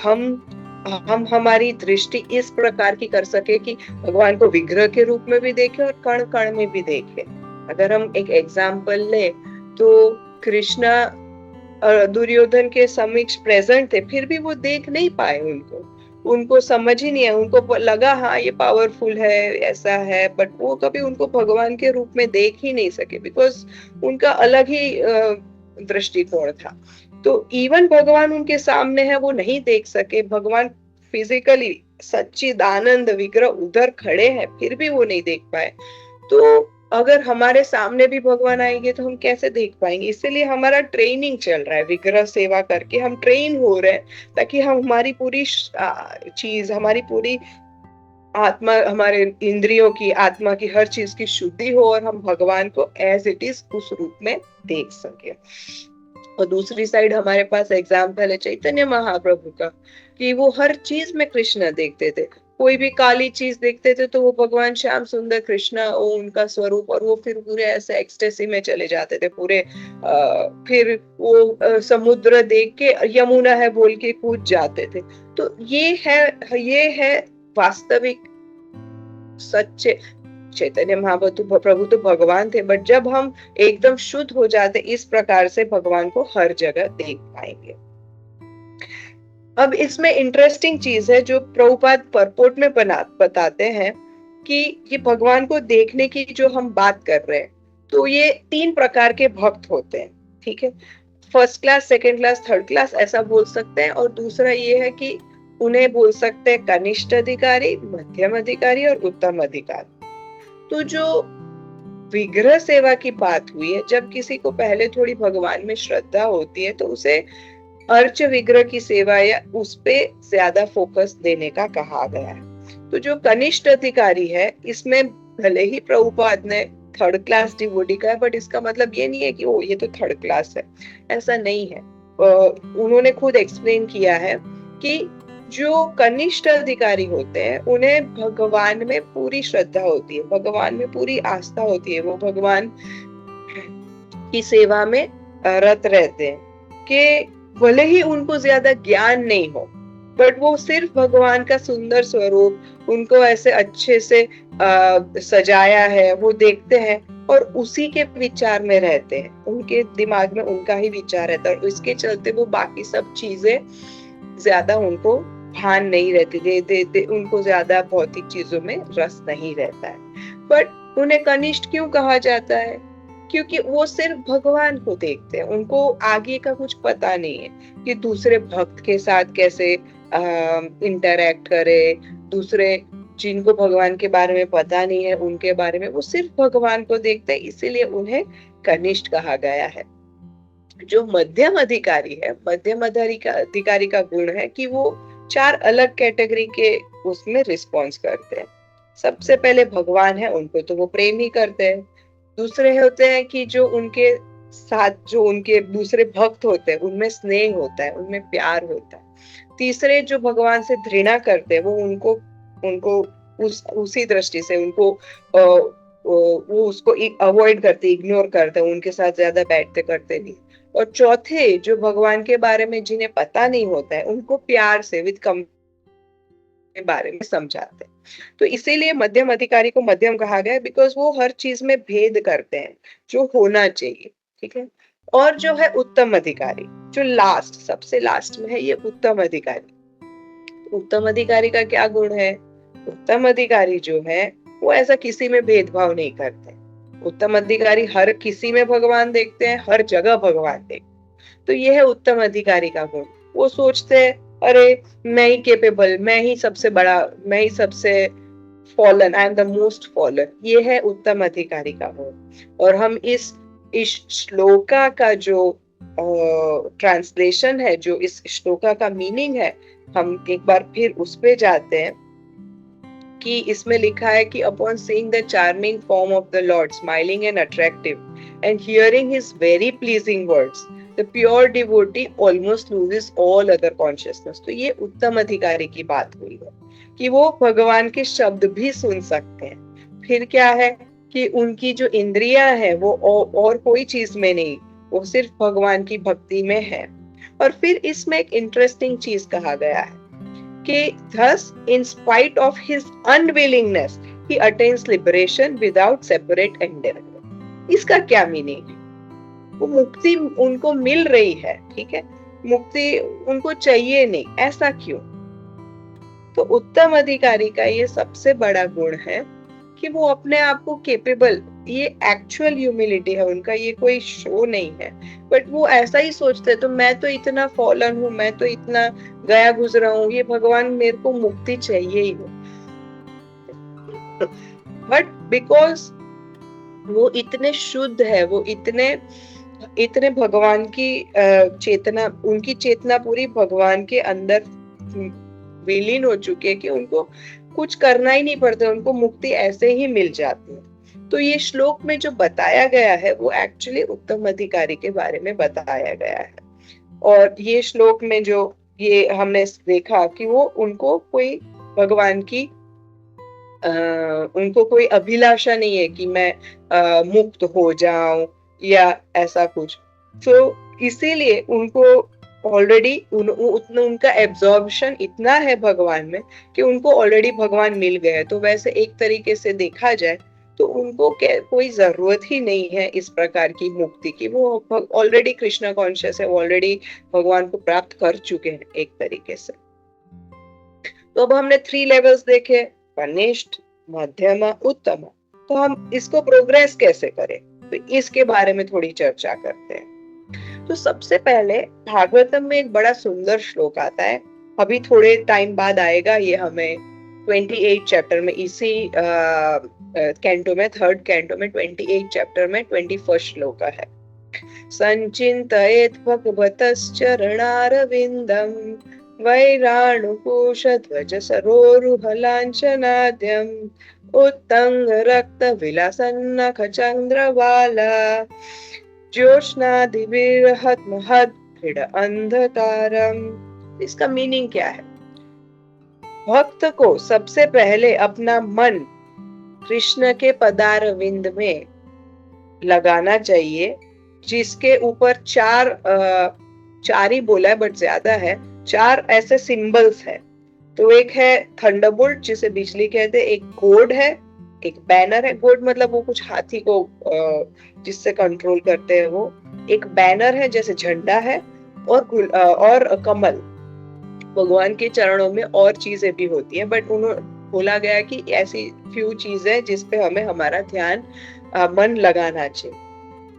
हम हमारी दृष्टि इस प्रकार की कर सके कि भगवान को विग्रह के रूप में भी देखें और कण कण में भी देखें। अगर हम एक एग्जाम्पल ले तो कृष्णा दुर्योधन के समक्ष प्रेजेंट थे, फिर भी वो देख नहीं पाए उनको समझ ही नहीं है। उनको लगा हाँ ये पावरफुल है, ऐसा है, बट वो कभी उनको भगवान के रूप में देख ही नहीं सके, बिकॉज उनका अलग ही दृष्टिकोण था। तो इवन भगवान उनके सामने है, वो नहीं देख सके। भगवान फिजिकली सच्चिदानंद विग्रह उधर खड़े हैं, फिर भी वो नहीं देख पाए। तो अगर हमारे सामने भी भगवान आएंगे तो हम कैसे देख पाएंगे? इसलिए हमारा ट्रेनिंग चल रहा है, विग्रह सेवा करके हम ट्रेन हो रहे हैं ताकि हम हमारी पूरी चीज, हमारी पूरी आत्मा, हमारे इंद्रियों की, आत्मा की हर चीज की शुद्धि हो और हम भगवान को एज इट इज उस रूप में देख सके। और दूसरी साइड हमारे पास एग्जाम्पल है चैतन्य महाप्रभु का, कि वो हर चीज में कृष्ण देखते थे। कोई भी काली चीज देखते थे तो वो भगवान श्याम सुंदर कृष्णा, वो उनका स्वरूप, और वो फिर पूरे ऐसे एक्सटेसी में चले जाते थे पूरे। फिर वो समुद्र देख के यमुना है बोल के कूद जाते थे। तो ये है वास्तविक सच्चे चैतन्य महाप्रभु तो भगवान थे, बट जब हम एकदम शुद्ध हो जाते इस प्रकार से भगवान को हर जगह देख पाएंगे। अब इसमें इंटरेस्टिंग चीज है जो प्रभुपाद परपोर्ट में बताते हैं कि ये भगवान को देखने की जो हम बात कर रहे हैं, तो ये 3 प्रकार के भक्त होते हैं। ठीक है, first class, second class, third class ऐसा बोल सकते हैं। और दूसरा ये है कि उन्हें बोल सकते हैं कनिष्ठ अधिकारी, मध्यम अधिकारी और उत्तम अधिकारी। तो जो विग्रह सेवा की बात हुई है, जब किसी को पहले थोड़ी भगवान में श्रद्धा होती है तो उसे अर्च विग्रह की सेवा या उस पे ज्यादा फोकस देने का कहा गया है। तो जो कनिष्ठ अधिकारी है, इसमें भले ही प्रभुपाद ने थर्ड क्लास डिवोटी का है, बट इसका मतलब ये नहीं है कि वो ये तो थर्ड क्लास है, ऐसा नहीं है। उन्होंने खुद एक्सप्लेन किया है कि जो कनिष्ठ अधिकारी होते हैं उन्हें भगवान में पूरी श्रद्धा होती है, भगवान में पूरी आस्था होती है, वो भगवान की सेवा में रत रहते हैं कि भले ही उनको ज्यादा ज्ञान नहीं हो, बट वो सिर्फ भगवान का सुंदर स्वरूप उनको ऐसे अच्छे से सजाया है वो देखते हैं और उसी के विचार में रहते हैं, उनके दिमाग में उनका ही विचार रहता है। और इसके चलते वो बाकी सब चीजें ज्यादा उनको भान नहीं रहती, उनको ज्यादा भौतिक चीजों में रस नहीं रहता है। बट उन्हें कनिष्ठ क्यों कहा जाता है? क्योंकि वो सिर्फ भगवान को देखते हैं, उनको आगे का कुछ पता नहीं है कि दूसरे भक्त के साथ कैसे इंटरैक्ट करे, दूसरे जिनको भगवान के बारे में पता नहीं है उनके बारे में वो सिर्फ भगवान को देखते हैं, इसीलिए उन्हें कनिष्ठ कहा गया है। जो मध्यम अधिकारी है, मध्यम अधिकारी का गुण है कि वो 4 अलग कैटेगरी के उसमें रिस्पॉन्स करते हैं। सबसे पहले भगवान है, उनको तो वो प्रेम ही करते हैं। दूसरे होते हैं कि जो उनके साथ जो उनके दूसरे भक्त होते हैं उनमें स्नेह होता है, उनमें प्यार होता है। तीसरे जो भगवान से घृणा करते हैं वो उनको उसी दृष्टि से उनको वो उसको अवॉइड करते, इग्नोर करते, उनके साथ ज्यादा बैठते करते नहीं। और चौथे जो भगवान के बारे में जिन्हें पता नहीं होता है, उनको प्यार से विद कम के बारे में समझाते हैं। तो इसीलिए मध्यम अधिकारी को मध्यम कहा गया, बिकॉज वो हर चीज में भेद करते हैं जो होना चाहिए, ठीक है। और जो है उत्तम अधिकारी, जो लास्ट, सबसे लास्ट में है, ये उत्तम अधिकारी। उत्तम अधिकारी का क्या गुण है? उत्तम अधिकारी जो है वो ऐसा किसी में भेदभाव नहीं करते। उत्तम अधिकारी हर किसी में भगवान देखते हैं, हर जगह भगवान देखते हैं। तो ये है उत्तम अधिकारी का गुण। वो सोचते हैं अरे मैं ही केपेबल, मैं ही सबसे बड़ा, मैं ही सबसे fallen, I am the most fallen. ये है उत्तम अधिकारी का गुण। और हम इस श्लोका का जो ट्रांसलेशन है, जो इस श्लोका का मीनिंग है, हम एक बार फिर उस पे जाते हैं कि इसमें लिखा है कि upon seeing the charming form of the Lord smiling and attractive and hearing his very pleasing words, the pure devotee almost loses all other consciousness. तो ये उत्तम अधिकारी की बात हुई है कि वो भगवान के शब्द भी सुन सकते हैं। फिर क्या है कि उनकी जो इंद्रियां है वो और कोई चीज में नहीं, वो सिर्फ भगवान की भक्ति में है। और फिर इसमें एक इंटरेस्टिंग चीज कहा गया है कि thus in spite of his unwillingness he attains liberation without separate endeavor। इसका क्या मीनिंग है? वो मुक्ति उनको मिल रही है, ठीक है, मुक्ति उनको चाहिए नहीं, ऐसा क्यों? तो उत्तम अधिकारी का ये सबसे बड़ा गुण है कि वो अपने आप को केपेबल, ये एक्चुअल ह्यूमिलिटी है उनका, ये कोई शो नहीं है, बट वो ऐसा ही सोचते हैं तो मैं तो इतना फॉलन हूँ, मैं तो इतना गया गुजरा हूँ, ये भगवान मेरे को मुक्ति चाहिए ही हो। बट बिकॉज वो इतने शुद्ध है, वो इतने भगवान की चेतना, उनकी चेतना पूरी भगवान के अंदर विलीन हो चुकी है कि उनको कुछ करना ही नहीं पड़ता, उनको मुक्ति ऐसे ही मिल जाती है। तो ये श्लोक में जो बताया गया है वो एक्चुअली उत्तम अधिकारी के बारे में बताया गया है। और ये श्लोक में जो ये हमने देखा कि वो उनको कोई भगवान की उनको कोई अभिलाषा नहीं है कि मैं मुक्त हो जाऊं या ऐसा कुछ। तो इसीलिए उनको ऑलरेडी उनका एब्जॉर्प्शन इतना है भगवान में कि उनको ऑलरेडी भगवान मिल गए हैं। तो वैसे एक तरीके से देखा जाए तो उनको कोई जरूरत ही नहीं है इस प्रकार की मुक्ति की, वो ऑलरेडी कृष्णा कॉन्शियस है, ऑलरेडी भगवान को प्राप्त कर चुके हैं एक तरीके से। तो अब हमने 3 लेवल्स देखे, कनिष्ठ, मध्यम, उत्तम। तो हम इसको प्रोग्रेस कैसे करें, तो इसके बारे में थोड़ी चर्चा करते हैं। तो सबसे पहले भागवतम में एक बड़ा सुंदर श्लोक आता है, अभी थोड़े टाइम बाद आएगा, ये हमें 28 चैप्टर में, इसी कैंटो में, 3rd कैंटो में 28 चैप्टर में 21 श्लोक है। संचिन्तयेत् भगवतश्चरणारविन्दं वैराणुकोशध्वज सरोरुहलाञ्छनाद्यम् उत्तंग रक्त विलसन्नख चंद्रवाला ज्योत्स्नादिविरहत महद दृढ़ अंधकारम। इसका मीनिंग क्या है? भक्त को सबसे पहले अपना मन कृष्ण के पदारविंद में लगाना चाहिए, जिसके ऊपर 4 ही बोला है बट ज्यादा है, 4 ऐसे सिंबल्स है। तो एक है थंडरबोल्ट जिसे बिजली कहते हैं, एक घोड़ है, एक बैनर है, घोड़ मतलब वो कुछ हाथी को जिससे कंट्रोल करते हैं वो, एक बैनर है जैसे झंडा है, और कमल। भगवान के चरणों में और चीजें भी होती है, बट उन्होंने बोला गया कि ऐसी फ्यू चीजें जिसपे हमें हमारा ध्यान मन लगाना चाहिए।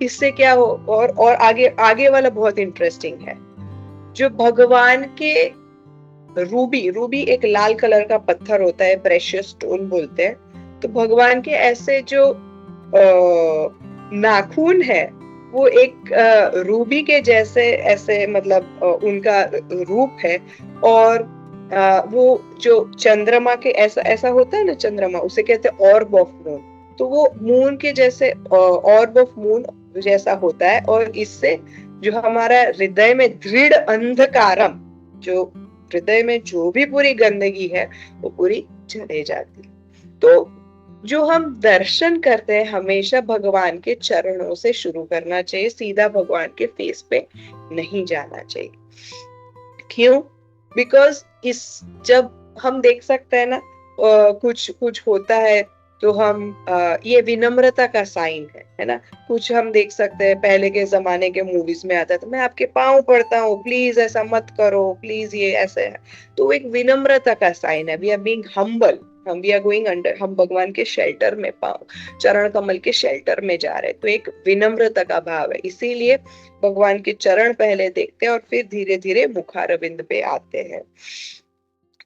इससे क्या हो, और आगे वाला बहुत इंटरेस्टिंग है। जो भगवान के रूबी एक लाल कलर का पत्थर होता है, प्रेशियस स्टोन बोलते हैं। तो भगवान के ऐसे जो नाखून है वो एक रूबी के जैसे, ऐसे मतलब उनका रूप है। और वो जो चंद्रमा के ऐसा होता है ना, चंद्रमा उसे कहते हैं ऑर्ब ऑफ मून, तो वो मून के जैसे ऑर्ब ऑफ मून जैसा होता है। और इससे जो हमारा हृदय में दृढ़ अंधकारम, जो हृदय में जो भी पूरी गंदगी है वो पूरी चले जाती है। तो जो हम दर्शन करते हैं हमेशा भगवान के चरणों से शुरू करना चाहिए, सीधा भगवान के फेस पे नहीं जाना चाहिए। क्यों? बिकॉज इस जब हम देख सकते हैं ना, कुछ कुछ होता है तो हम ये विनम्रता का साइन है ना। कुछ हम देख सकते हैं पहले के जमाने के मूवीज में आता था, मैं आपके पाँव पड़ता हूँ, प्लीज ऐसा मत करो, प्लीज ये ऐसे है। तो एक विनम्रता का साइन है, we are being humble, we are going under, हम भगवान के शेल्टर में, पाँव चरण कमल के शेल्टर में जा रहे हैं, तो एक विनम्रता का भाव है। इसीलिए भगवान के चरण पहले देखते हैं और फिर धीरे धीरे मुखारविंद पे आते हैं।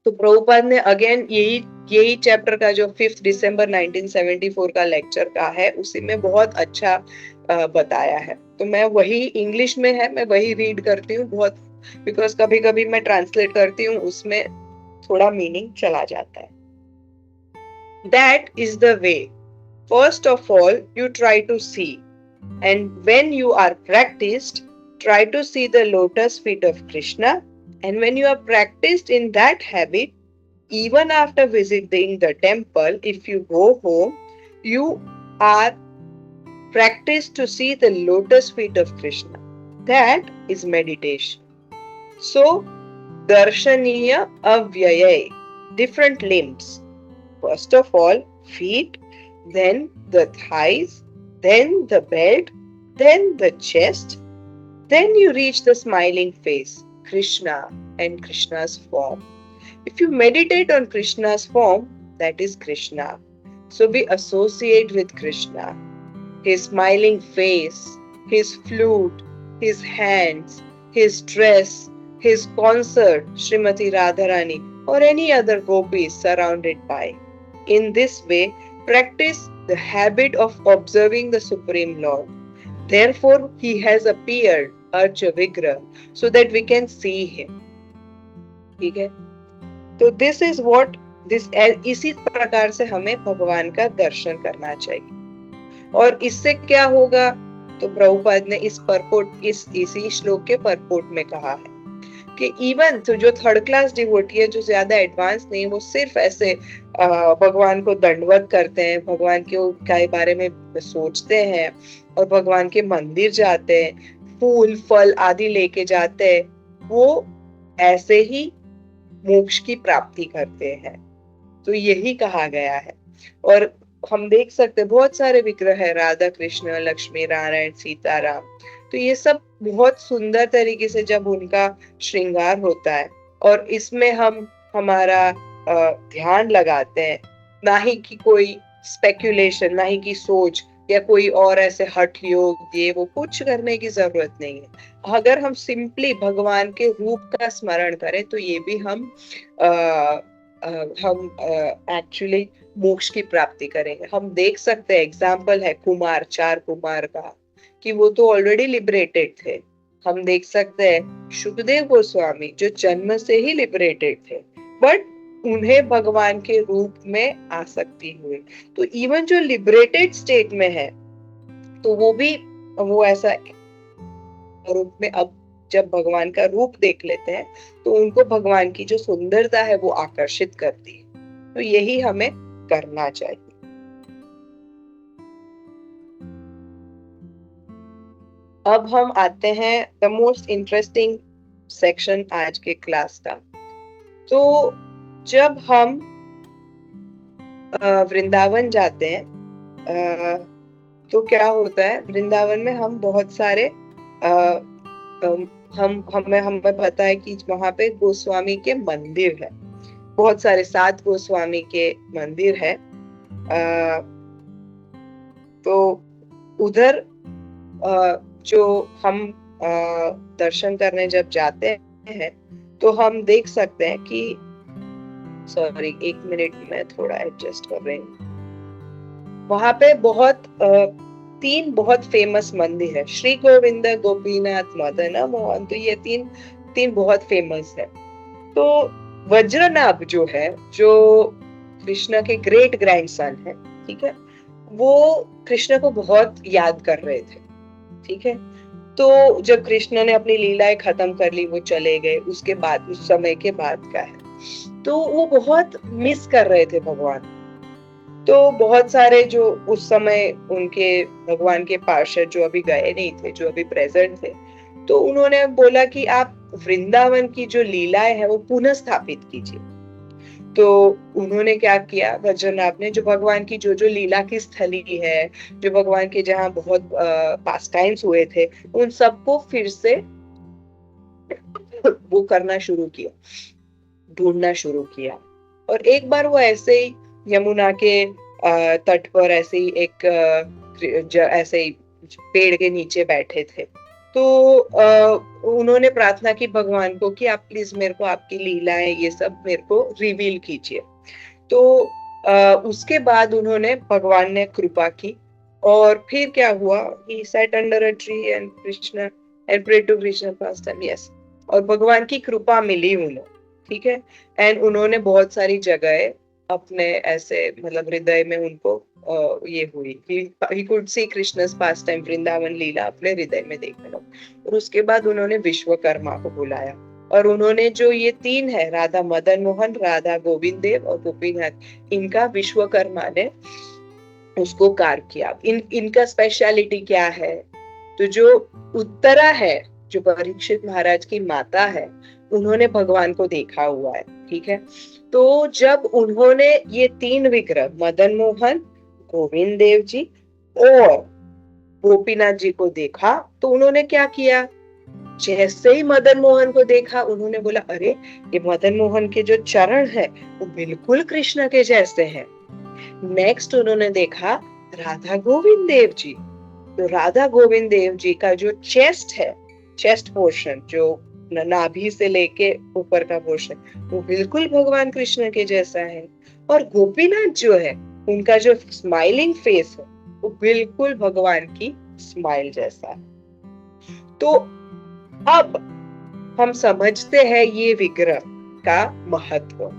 तो प्रभुपाद ने अगेन यही चैप्टर का जो 5 दिसंबर 1974 का लेक्चर का है, उसी में बहुत अच्छा बताया है। तो मैं वही इंग्लिश में है, मैं वही रीड करती हूँ बहुत, बिकॉज कभी कभी मैं ट्रांसलेट करती हूँ, उसमें थोड़ा मीनिंग चला जाता है। That is the way. First of all, you try to see. And when you are practiced, try to see the lotus feet of Krishna. And when you are practiced in that habit, even after visiting the temple, if you go home, you are practiced to see the lotus feet of Krishna. That is meditation. So, darshaniya avyayay, different limbs. First of all, feet, then the thighs, then the belt, then the chest, then you reach the smiling face, Krishna and Krishna's form. If you meditate on Krishna's form, that is Krishna. So we associate with Krishna, his smiling face, his flute, his hands, his dress, his concert, Srimati Radharani, or any other gopis surrounded by. In this way, practice the habit of observing the Supreme Lord. Therefore, he has appeared, Archa Vigrah, so that we can see him. ठीक है? तो this is what this, इसी प्रकार से हमें भगवान का दर्शन करना चाहिए। और इससे क्या होगा? तो प्रभुपाद ने इस परपोर्ट, इसी श्लोक के परपोर्ट में कहा है कि इवन तो जो थर्ड क्लास डिवोटी है, जो ज्यादा एडवांस नहीं, वो सिर्फ ऐसे भगवान को दंडवत करते हैं, भगवान के बारे में सोचते हैं और भगवान के मंदिर जाते हैं, फूल फल आदि लेके जाते हैं, वो ऐसे ही मोक्ष की प्राप्ति करते हैं। तो यही कहा गया है। और हम देख सकते हैं बहुत सारे विग्रह है, राधा कृष्ण, लक्ष्मी नारायण, सीताराम, तो ये सब बहुत सुंदर तरीके से जब उनका श्रृंगार होता है और इसमें हम हमारा ध्यान लगाते हैं, ना ही कि कोई स्पेक्यूलेशन, ना ही कि सोच या कोई और ऐसे हठ योग ये वो कुछ करने की जरूरत नहीं है। अगर हम सिंपली भगवान के रूप का स्मरण करें तो ये भी हम एक्चुअली मोक्ष की प्राप्ति करेंगे। हम देख सकते हैं, एग्जाम्पल है कुमार, 4 कुमार का, कि वो तो ऑलरेडी लिबरेटेड थे। हम देख सकते हैं सुखदेव गोस्वामी जो जन्म से ही लिबरेटेड थे, बट उन्हें भगवान के रूप में आसक्ति हुई। तो इवन जो लिबरेटेड स्टेट में है तो वो ऐसा रूप में अब जब भगवान का रूप देख लेते हैं तो उनको भगवान की जो सुंदरता है वो आकर्षित करती है। तो यही हमें करना चाहिए। अब हम आते हैं द मोस्ट इंटरेस्टिंग सेक्शन आज के क्लास का। तो जब हम वृंदावन जाते हैं तो क्या होता है, वृंदावन में हम बहुत सारे हमें पता है कि वहां पे गोस्वामी के मंदिर है, बहुत सारे 7 गोस्वामी के मंदिर है। तो उधर जो हम दर्शन करने जब जाते हैं तो हम देख सकते हैं कि, सॉरी 1 मिनट में थोड़ा एडजस्ट कर रही हूँ। वहां पे 3 बहुत फेमस मंदिर है, श्री गोविंद, गोपीनाथ, मदन मोहन, तो ये तीन बहुत फेमस है। तो वज्रनाभ जो है, जो कृष्ण के ग्रेट ग्रैंडसन है, ठीक है, वो कृष्ण को बहुत याद कर रहे थे, ठीक है। तो जब कृष्ण ने अपनी लीलाएं खत्म कर ली, वो चले गए, उसके बाद उस समय के बाद का है, तो वो बहुत मिस कर रहे थे भगवान। तो बहुत सारे जो उस समय उनके भगवान के पार्षद जो अभी गए नहीं थे, जो अभी प्रेजेंट थे, तो उन्होंने बोला कि आप वृंदावन की जो लीलाएं है वो पुनः स्थापित कीजिए। तो उन्होंने क्या किया, वज्रनाभ ने, जो भगवान की जो जो लीला की स्थली है, जो भगवान के जहाँ बहुत पास टाइम्स हुए थे, उन सबको फिर से वो करना शुरू किया, ढूंढना शुरू किया। और एक बार वो ऐसे ही यमुना के तट पर ऐसे ही ऐसे ही पेड़ के नीचे बैठे थे, तो उन्होंने प्रार्थना की भगवान को कि आप प्लीज मेरे को आपकी लीलाएं ये सब मेरे को रिवील कीजिए। तो उसके बाद उन्होंने, भगवान ने कृपा की, और फिर क्या हुआ, he sat under a tree and Krishna and prayed to Krishna pastime, yes, और भगवान की कृपा मिली उन्हें, ठीक है। एंड उन्होंने बहुत सारी जगह अपने ऐसे मतलब हृदय में उनको ये हुई, he could see Krishna's pastime, Vrindavan लीला अपने हृदय में देखने लगा। और उसके बाद उन्होंने विश्वकर्मा को बुलाया, और उन्होंने जो ये तीन है, राधा मदन मोहन, राधा गोविंद देव और गोपीनाथ, इनका विश्वकर्मा ने उसको कार्य किया। इनका स्पेशलिटी क्या है, तो जो उत्तरा है, जो परीक्षित महाराज की माता है, उन्होंने भगवान को देखा हुआ है, ठीक है। तो जब उन्होंने ये तीन विग्रह, मदन मोहन, गोविंद देव जी और गोपीनाथ जी को देखा, तो उन्होंने क्या किया, जैसे ही मदन मोहन को देखा, उन्होंने बोला, अरे ये मदन मोहन के जो चरण है वो बिल्कुल कृष्ण के जैसे हैं। नेक्स्ट उन्होंने देखा राधा गोविंद देव जी, तो राधा गोविंद देव जी का जो चेस्ट है, चेस्ट पोर्शन, जो नाभि से लेके ऊपर का पोर्शन, वो बिल्कुल भगवान कृष्ण के जैसा है। और गोपीनाथ जो है, उनका जो स्माइलिंग फेस है, वो बिल्कुल भगवान की स्माइल जैसा है। तो अब हम समझते हैं ये विग्रह का महत्व।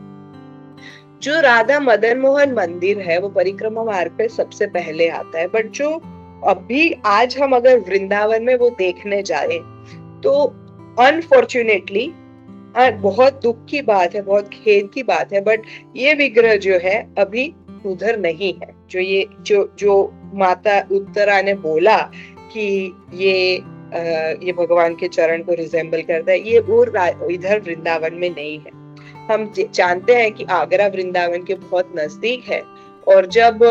जो राधा मदन मोहन मंदिर है वो परिक्रमा मार्ग पे सबसे पहले आता है, बट जो अभी आज हम अगर वृंदावन में वो देखने जाए, तो अनफॉर्चुनेटली, बहुत दुख की बात है, बहुत खेद की बात है, बट ये विग्रह जो है अभी उधर नहीं है। जो माता उत्तरा ने बोला कि ये भगवान के चरण को रिजेंबल करता है, ये वो इधर वृंदावन में नहीं है। हम जानते हैं कि आगरा वृंदावन के बहुत नजदीक है, और जब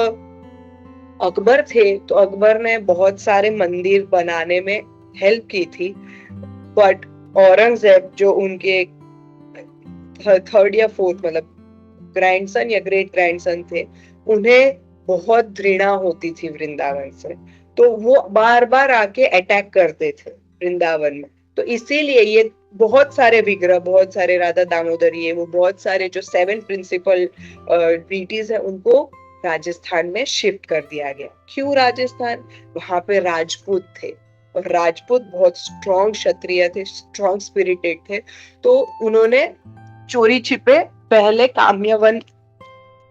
अकबर थे तो अकबर ने बहुत सारे मंदिर बनाने में हेल्प की थी, बट औरंगजेब जो उनके थर्ड या फोर्थ मतलब ग्रैंडसन या ग्रेट ग्रैंडसन थे, उन्हें बहुत घृणा होती थी वृंदावन से, तो वो बार बार आके अटैक करते थे वृंदावन में। तो इसीलिए ये बहुत सारे विग्रह, बहुत सारे राधा दामोदर, ये वो बहुत सारे जो 7 प्रिंसिपल डिटीज है, उनको राजस्थान में शिफ्ट कर दिया गया। क्यों राजस्थान? वहां पे राजपूत थे, और राजपूत बहुत स्ट्रॉन्ग क्षत्रिय थे, स्ट्रॉन्ग स्पिरिटेड थे, तो उन्होंने चोरी छिपे पहले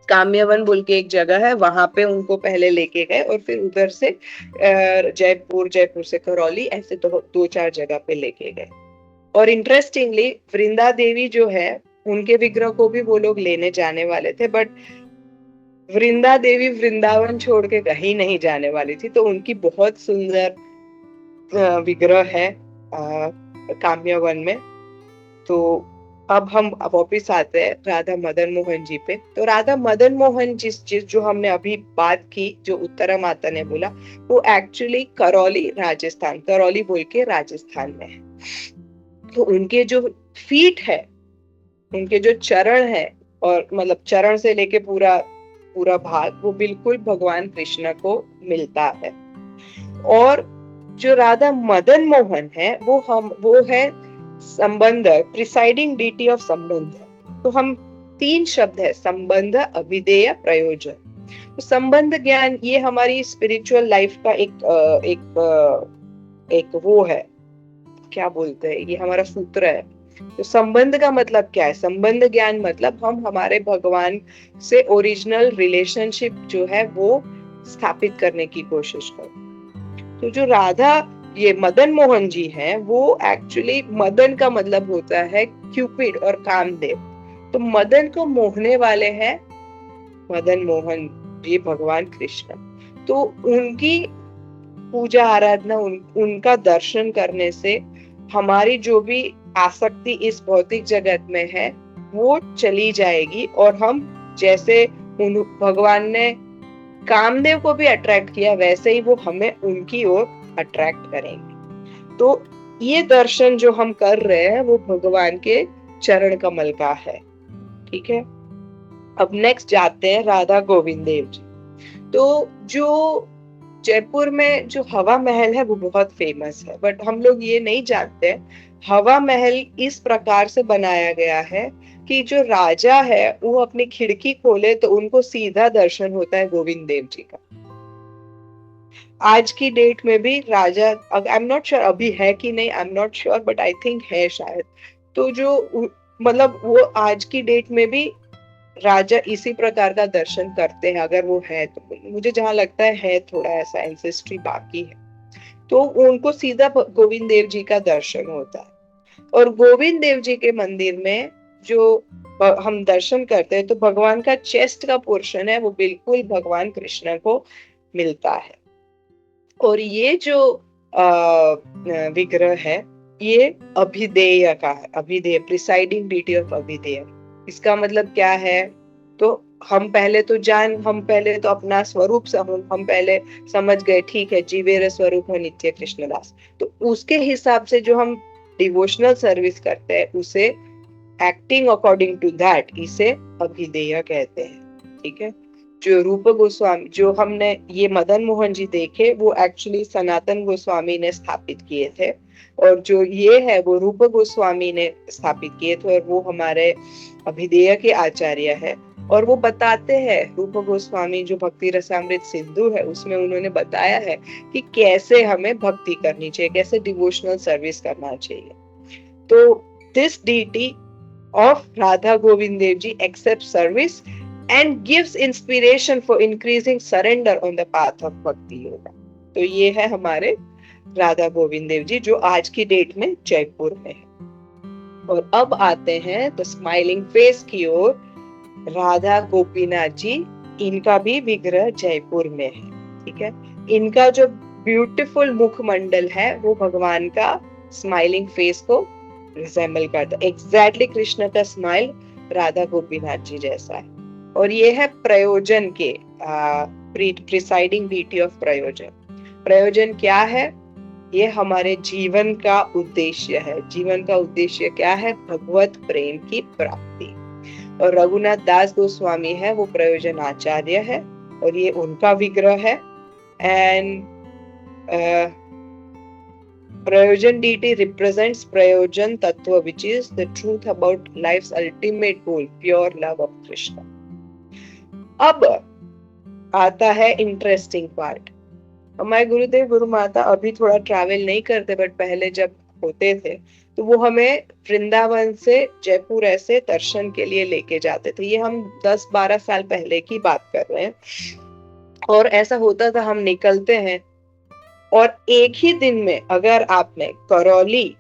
काम्यवन बोल के एक जगह है, वहां पे उनको पहले लेके गए, और फिर उधर से जयपुर से करौली, ऐसे 2-4 जगह पे लेके गए। और इंटरेस्टिंगली वृंदा देवी जो है, उनके विग्रह को भी वो लोग लेने जाने वाले थे, बट वृंदा देवी वृंदावन छोड़ के कहीं नहीं जाने वाली थी, तो उनकी बहुत सुंदर विग्रह है काम्यवन में। तो अब हम वापिस आते हैं राधा मदन मोहन जी पे। तो राधा मदन मोहन जिस जो हमने अभी बात की, जो उत्तरा माता ने बोला, वो एक्चुअली करौली राजस्थान, करौली बोल के राजस्थान में है। तो उनके जो फीट है, उनके जो चरण है, और मतलब चरण से लेके पूरा भाग, वो बिल्कुल भगवान कृष्ण को मिलता है। और जो राधा मदन मोहन है, वो है संबंध, प्रिसाइडिंग डीटी ऑफ संबंध। तो हम 3 शब्द है, संबंध, अभिधेय, प्रयोजन। तो संबंध ज्ञान, ये हमारी स्पिरिचुअल लाइफ का एक वो है, क्या बोलते हैं, ये हमारा सूत्र है। तो संबंध का मतलब क्या है? संबंध ज्ञान मतलब हम हमारे भगवान से ओरिजिनल रिलेशनशिप जो है वो स्थापित करने की कोशिश करें। तो जो राधा, ये मदन मोहन जी हैं, वो एक्चुअली, मदन का मतलब होता है क्यूपिड और कामदेव। तो मदन को मोहने वाले हैं मदन मोहन ये भगवान कृष्ण, तो उनकी पूजा आराधना, उनका दर्शन करने से हमारी जो भी आसक्ति इस भौतिक जगत में है वो चली जाएगी, और हम जैसे भगवान ने कामदेव को भी अट्रैक्ट किया वैसे ही वो हमें उनकी ओर अट्रैक्ट करेंगे। तो ये दर्शन जो हम कर रहे हैं वो भगवान के चरण कमल का है। ठीक है, अब नेक्स्ट जाते हैं राधा गोविंद देव जी। तो जो जयपुर में जो हवा महल है वो बहुत फेमस है, बट हम लोग ये नहीं जानते हवा महल इस प्रकार से बनाया गया है कि जो राजा है वो अपनी खिड़की खोले तो उनको सीधा दर्शन होता है गोविंद देव जी का। आज की डेट में भी राजा, आई एम नॉट श्योर अभी है कि नहीं, आई am not sure, but I think है शायद। तो जो मतलब वो आज की डेट में भी राजा इसी प्रकार का दर्शन करते हैं, अगर वो है तो। मुझे जहां लगता है थोड़ा ऐसा एंसेस्ट्री बाकी है, तो उनको सीधा गोविंद देव जी का दर्शन होता है। और गोविंद देव जी के मंदिर में जो हम दर्शन करते हैं तो भगवान का चेस्ट का पोर्शन है वो बिल्कुल भगवान कृष्ण को मिलता है। और ये जो विग्रह है ये अभिधेय का है, अभिधेय, प्रिसाइडिंग डीटी ऑफ अभिधेय। इसका मतलब क्या है, तो हम पहले तो अपना स्वरूप से हम पहले समझ गए, ठीक है जीवेर स्वरूप है नित्य कृष्णदास, तो उसके हिसाब से जो हम डिवोशनल सर्विस करते हैं उसे एक्टिंग अकॉर्डिंग टू दैट, इसे अभिधेय कहते हैं। ठीक है, जो रूप गोस्वामी, जो हमने ये मदन मोहन जी देखे वो एक्चुअली सनातन गोस्वामी ने स्थापित किए थे, और जो ये है वो रूप गोस्वामी ने स्थापित किए थे, और वो हमारे अभिधेय के आचार्य है। और वो बताते हैं, रूप गोस्वामी जो भक्ति रसामृत सिंधु है उसमें उन्होंने बताया है कि कैसे हमें भक्ति करनी चाहिए, कैसे डिवोशनल सर्विस करना चाहिए। तो this deity of Radha Govind Dev Ji accepts service and gives inspiration for increasing surrender on the path of Bhakti Yoga। तो ये है हमारे राधा गोविंद देव जी जो आज की डेट में जयपुर में है। और अब आते हैं द स्माइलिंग फेस की ओर, राधा गोपीनाथ जी, इनका भी विग्रह जयपुर में है। ठीक है, इनका जो ब्यूटीफुल मुखमंडल है वो भगवान का स्माइलिंग फेस को रिजेंबल करता है। एग्जैक्टली कृष्ण का स्माइल राधा गोपीनाथ जी जैसा है। और ये है प्रयोजन के प्रिसाइडिंग डीटी ऑफ प्रयोजन। प्रयोजन क्या है, ये हमारे जीवन का उद्देश्य है। जीवन का उद्देश्य क्या है, भगवत प्रेम की प्राप्ति। और रघुनाथ दास गोस्वामी है वो प्रयोजन आचार्य है और ये उनका विग्रह है। And Prayojan deity represents Prayojan Tattva, which is the truth about life's ultimate goal, pure love of Krishna. अब आता है इंटरेस्टिंग पार्ट। हमारे गुरुदेव गुरु माता अभी थोड़ा ट्रैवल नहीं करते, बट पहले जब होते थे तो वो हमें वृंदावन से जयपुर ऐसे दर्शन के लिए लेके जाते थे। ये हम 10-12 साल पहले की बात कर रहे हैं। और ऐसा होता था, हम निकलते हैं और एक ही दिन में अगर आपने करौली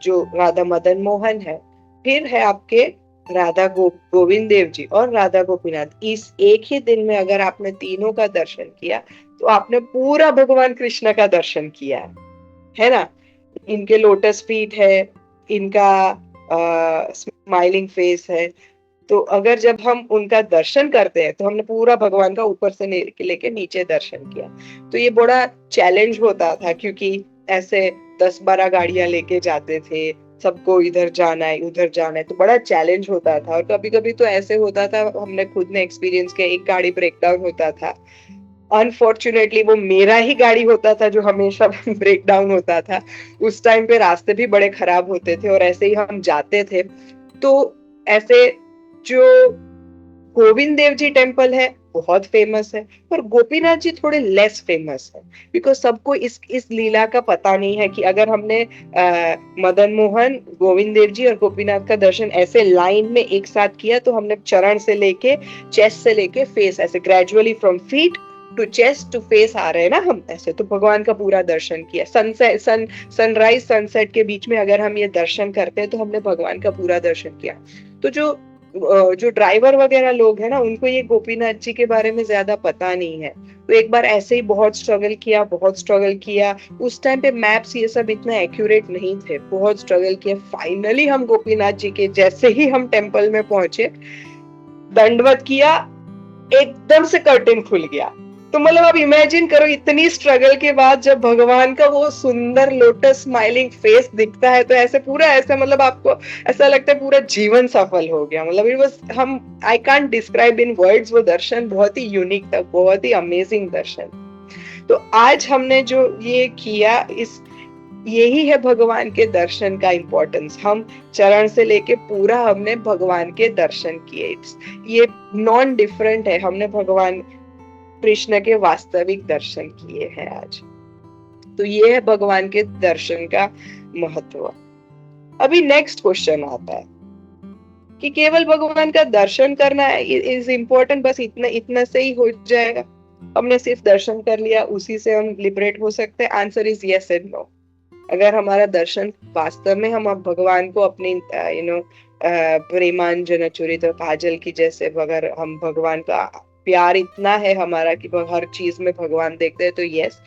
जो राधा मदन मोहन है, फिर है आपके राधा गोविंद देव जी और राधा गोपीनाथ, इस एक ही दिन में अगर आपने तीनों का दर्शन किया तो आपने पूरा भगवान कृष्ण का दर्शन किया है ना। इनके लोटस फीट है, इनका स्माइलिंग फेस है। तो अगर जब हम उनका दर्शन करते हैं तो हमने पूरा भगवान का ऊपर से लेके नीचे दर्शन किया। तो ये बड़ा चैलेंज होता था क्योंकि ऐसे 10-12 गाड़ियां लेके जाते थे, सबको इधर जाना है उधर जाना है, तो बड़ा चैलेंज होता था। और कभी कभी तो ऐसे होता था, हमने खुद ने एक्सपीरियंस किया, एक गाड़ी ब्रेक डाउन होता था। अनफॉर्चुनेटली वो मेरा ही गाड़ी होता था जो हमेशा ब्रेक डाउन होता था। उस टाइम पे रास्ते भी बड़े खराब होते थे और ऐसे ही हम जाते थे। तो ऐसे जो गोविंद देव जी टेम्पल है बहुत फेमस है, पर गोपीनाथ जी थोड़े लेस फेमस है, बिकॉज सबको इस लीला का पता नहीं है कि अगर हमने मदन मोहन, गोविंद देव जी और गोपीनाथ का दर्शन ऐसे लाइन में एक साथ किया तो हमने चरण से लेके चेस्ट से लेके फेस, ऐसे gradually from feet to chest to face आ रहे हैं ना हम, ऐसे तो भगवान का पूरा दर्शन किया। सनराइज सनसेट के बीच में अगर हम ये दर्शन करते हैं तो हमने भगवान का पूरा दर्शन किया। तो जो जो ड्राइवर वगैरह लोग हैं ना, उनको ये गोपीनाथ जी के बारे में ज्यादा पता नहीं है। तो एक बार ऐसे ही बहुत स्ट्रगल किया। उस टाइम पे मैप्स ये सब इतना एक्यूरेट नहीं थे, बहुत स्ट्रगल किया। फाइनली हम गोपीनाथ जी के जैसे ही हम टेम्पल में पहुंचे, दंडवत किया, एकदम से कर्टेन खुल गया। तो मतलब आप इमेजिन करो, इतनी स्ट्रगल के बाद जब भगवान का वो सुंदर लोटस स्माइलिंग फेस दिखता है, तो ऐसे पूरा ऐसा मतलब आपको ऐसा लगता है पूरा जीवन सफल हो गया। मतलब इट वाज, हम I can't describe in words, वो दर्शन बहुत ही यूनिक था, बहुत ही अमेजिंग दर्शन। तो आज हमने जो ये किया, इस यही है भगवान के दर्शन का इम्पोर्टेंस। हम चरण से लेके पूरा हमने भगवान के दर्शन किए। ये नॉन डिफरेंट है, हमने भगवान कृष्ण के वास्तविक दर्शन किए हैं आज। तो ये है भगवान के दर्शन का महत्व। अभी नेक्स्ट क्वेश्चन आता है कि केवल भगवान का दर्शन करना इज इम्पोर्टेंट, बस इतना से ही हो जाएगा? हमने सिर्फ दर्शन कर लिया, उसी से हम लिबरेट हो सकते हैं? Answer is yes and no. अगर हमारा दर्शन वास्तव में हम अब भगवान को अपनी प्रेमांजन चुरित काजल की जैसे, अगर हम भगवान का प्यार इतना है हमारा कि हर चीज में भगवान देखते हैं, तो यस।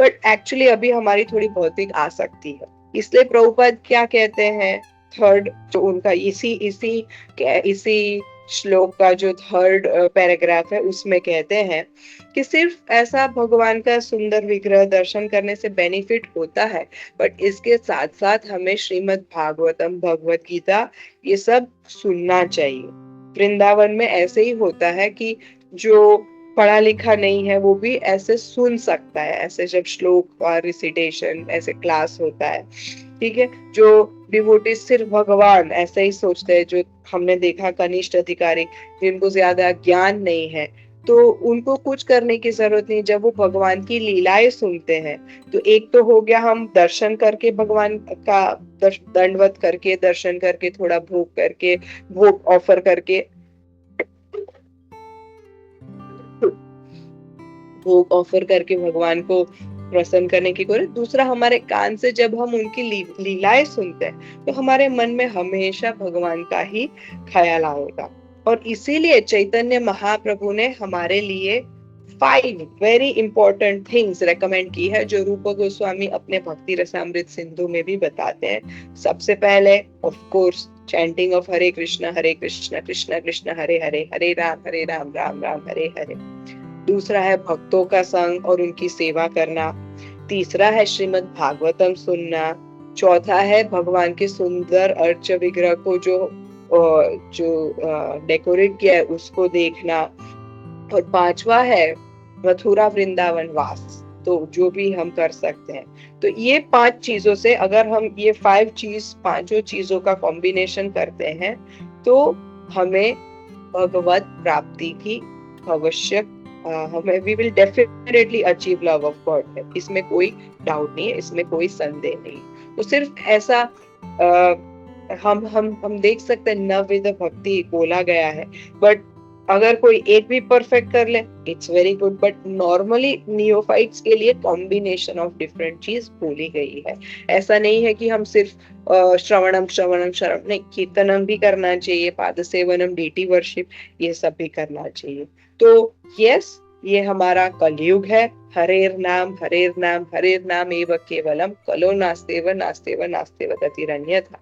बट एक्चुअली अभी हमारी थोड़ी भौतिक आसक्ति है। इसलिए प्रभुपाद क्या कहते हैं, थर्ड जो उनका इसी श्लोक का जो थर्ड पैराग्राफ है, उसमें कहते हैं कि सिर्फ ऐसा भगवान का सुंदर विग्रह दर्शन करने से बेनिफिट होता है, बट इसके साथ साथ हमें श्रीमद् भागवतम, भगवत गीता, ये सब सुनना चाहिए। वृंदावन में ऐसे ही होता है कि जो पढ़ा लिखा नहीं है वो भी ऐसे सुन सकता है, ऐसे जब श्लोक और रिसिटेशन ऐसे क्लास होता है, ठीक है। जो डिवोटीज सिर्फ भगवान ऐसे ही सोचते हैं, जो हमने देखा कनिष्ठ अधिकारी जिनको ज्यादा ज्ञान नहीं है, तो उनको कुछ करने की जरूरत नहीं। जब वो भगवान की लीलाएं सुनते हैं, तो एक तो हो गया हम दर्शन करके, भगवान का दंडवत करके, दर्शन करके, थोड़ा भोग करके, भोग ऑफर करके, भोग ऑफर करके भगवान को प्रसन्न करने की कोशिश। दूसरा, हमारे कान से जब हम उनकी लीलाएं सुनते हैं, तो हमारे मन में हमेशा भगवान का ही ख्याल आएगा। और इसीलिए चैतन्य महाप्रभु ने हमारे लिए 5 वेरी इंपॉर्टेंट थिंग्स रेकमेंड की है, जो रूप गोस्वामी अपने भक्ति रसामृत सिंधु में भी बताते हैं। सबसे पहले ऑफ कोर्स चैंटिंग ऑफ हरे कृष्ण कृष्ण कृष्ण हरे हरे, हरे राम राम राम हरे हरे। दूसरा है भक्तों का संग और उनकी सेवा करना। तीसरा है श्रीमद् भागवतम सुनना। चौथा है भगवान के सुंदर अर्च विग्रह को जो डेकोरेट किया है उसको देखना। और 5वां है मथुरा वृंदावन वास, तो जो भी हम कर सकते हैं। तो ये 5 चीजों से, अगर हम ये 5 चीजों का कॉम्बिनेशन करते हैं, तो हमें भगवत प्राप्ति की अवश्य हमें we will definitely achieve love of God. इसमें कोई डाउट नहीं है, इसमें कोई संदेह नहीं। तो सिर्फ ऐसा हम देख सकते हैं, नवविध भक्ति बोला गया है, बट अगर कोई एक भी परफेक्ट कर ले, it's very good. But normally neophytes के लिए कॉम्बिनेशन ऑफ डिफरेंट चीज बोली गई है। ऐसा नहीं है कि हम सिर्फ श्रवणम नहीं, कीर्तनम भी करना चाहिए, पाद सेवनम, डीटी वर्शिप, ये सब भी करना चाहिए। तो यस, ये हमारा कलयुग है। हरेर नाम एव केवलम, कलो नास्तेव गतिरन्यथा।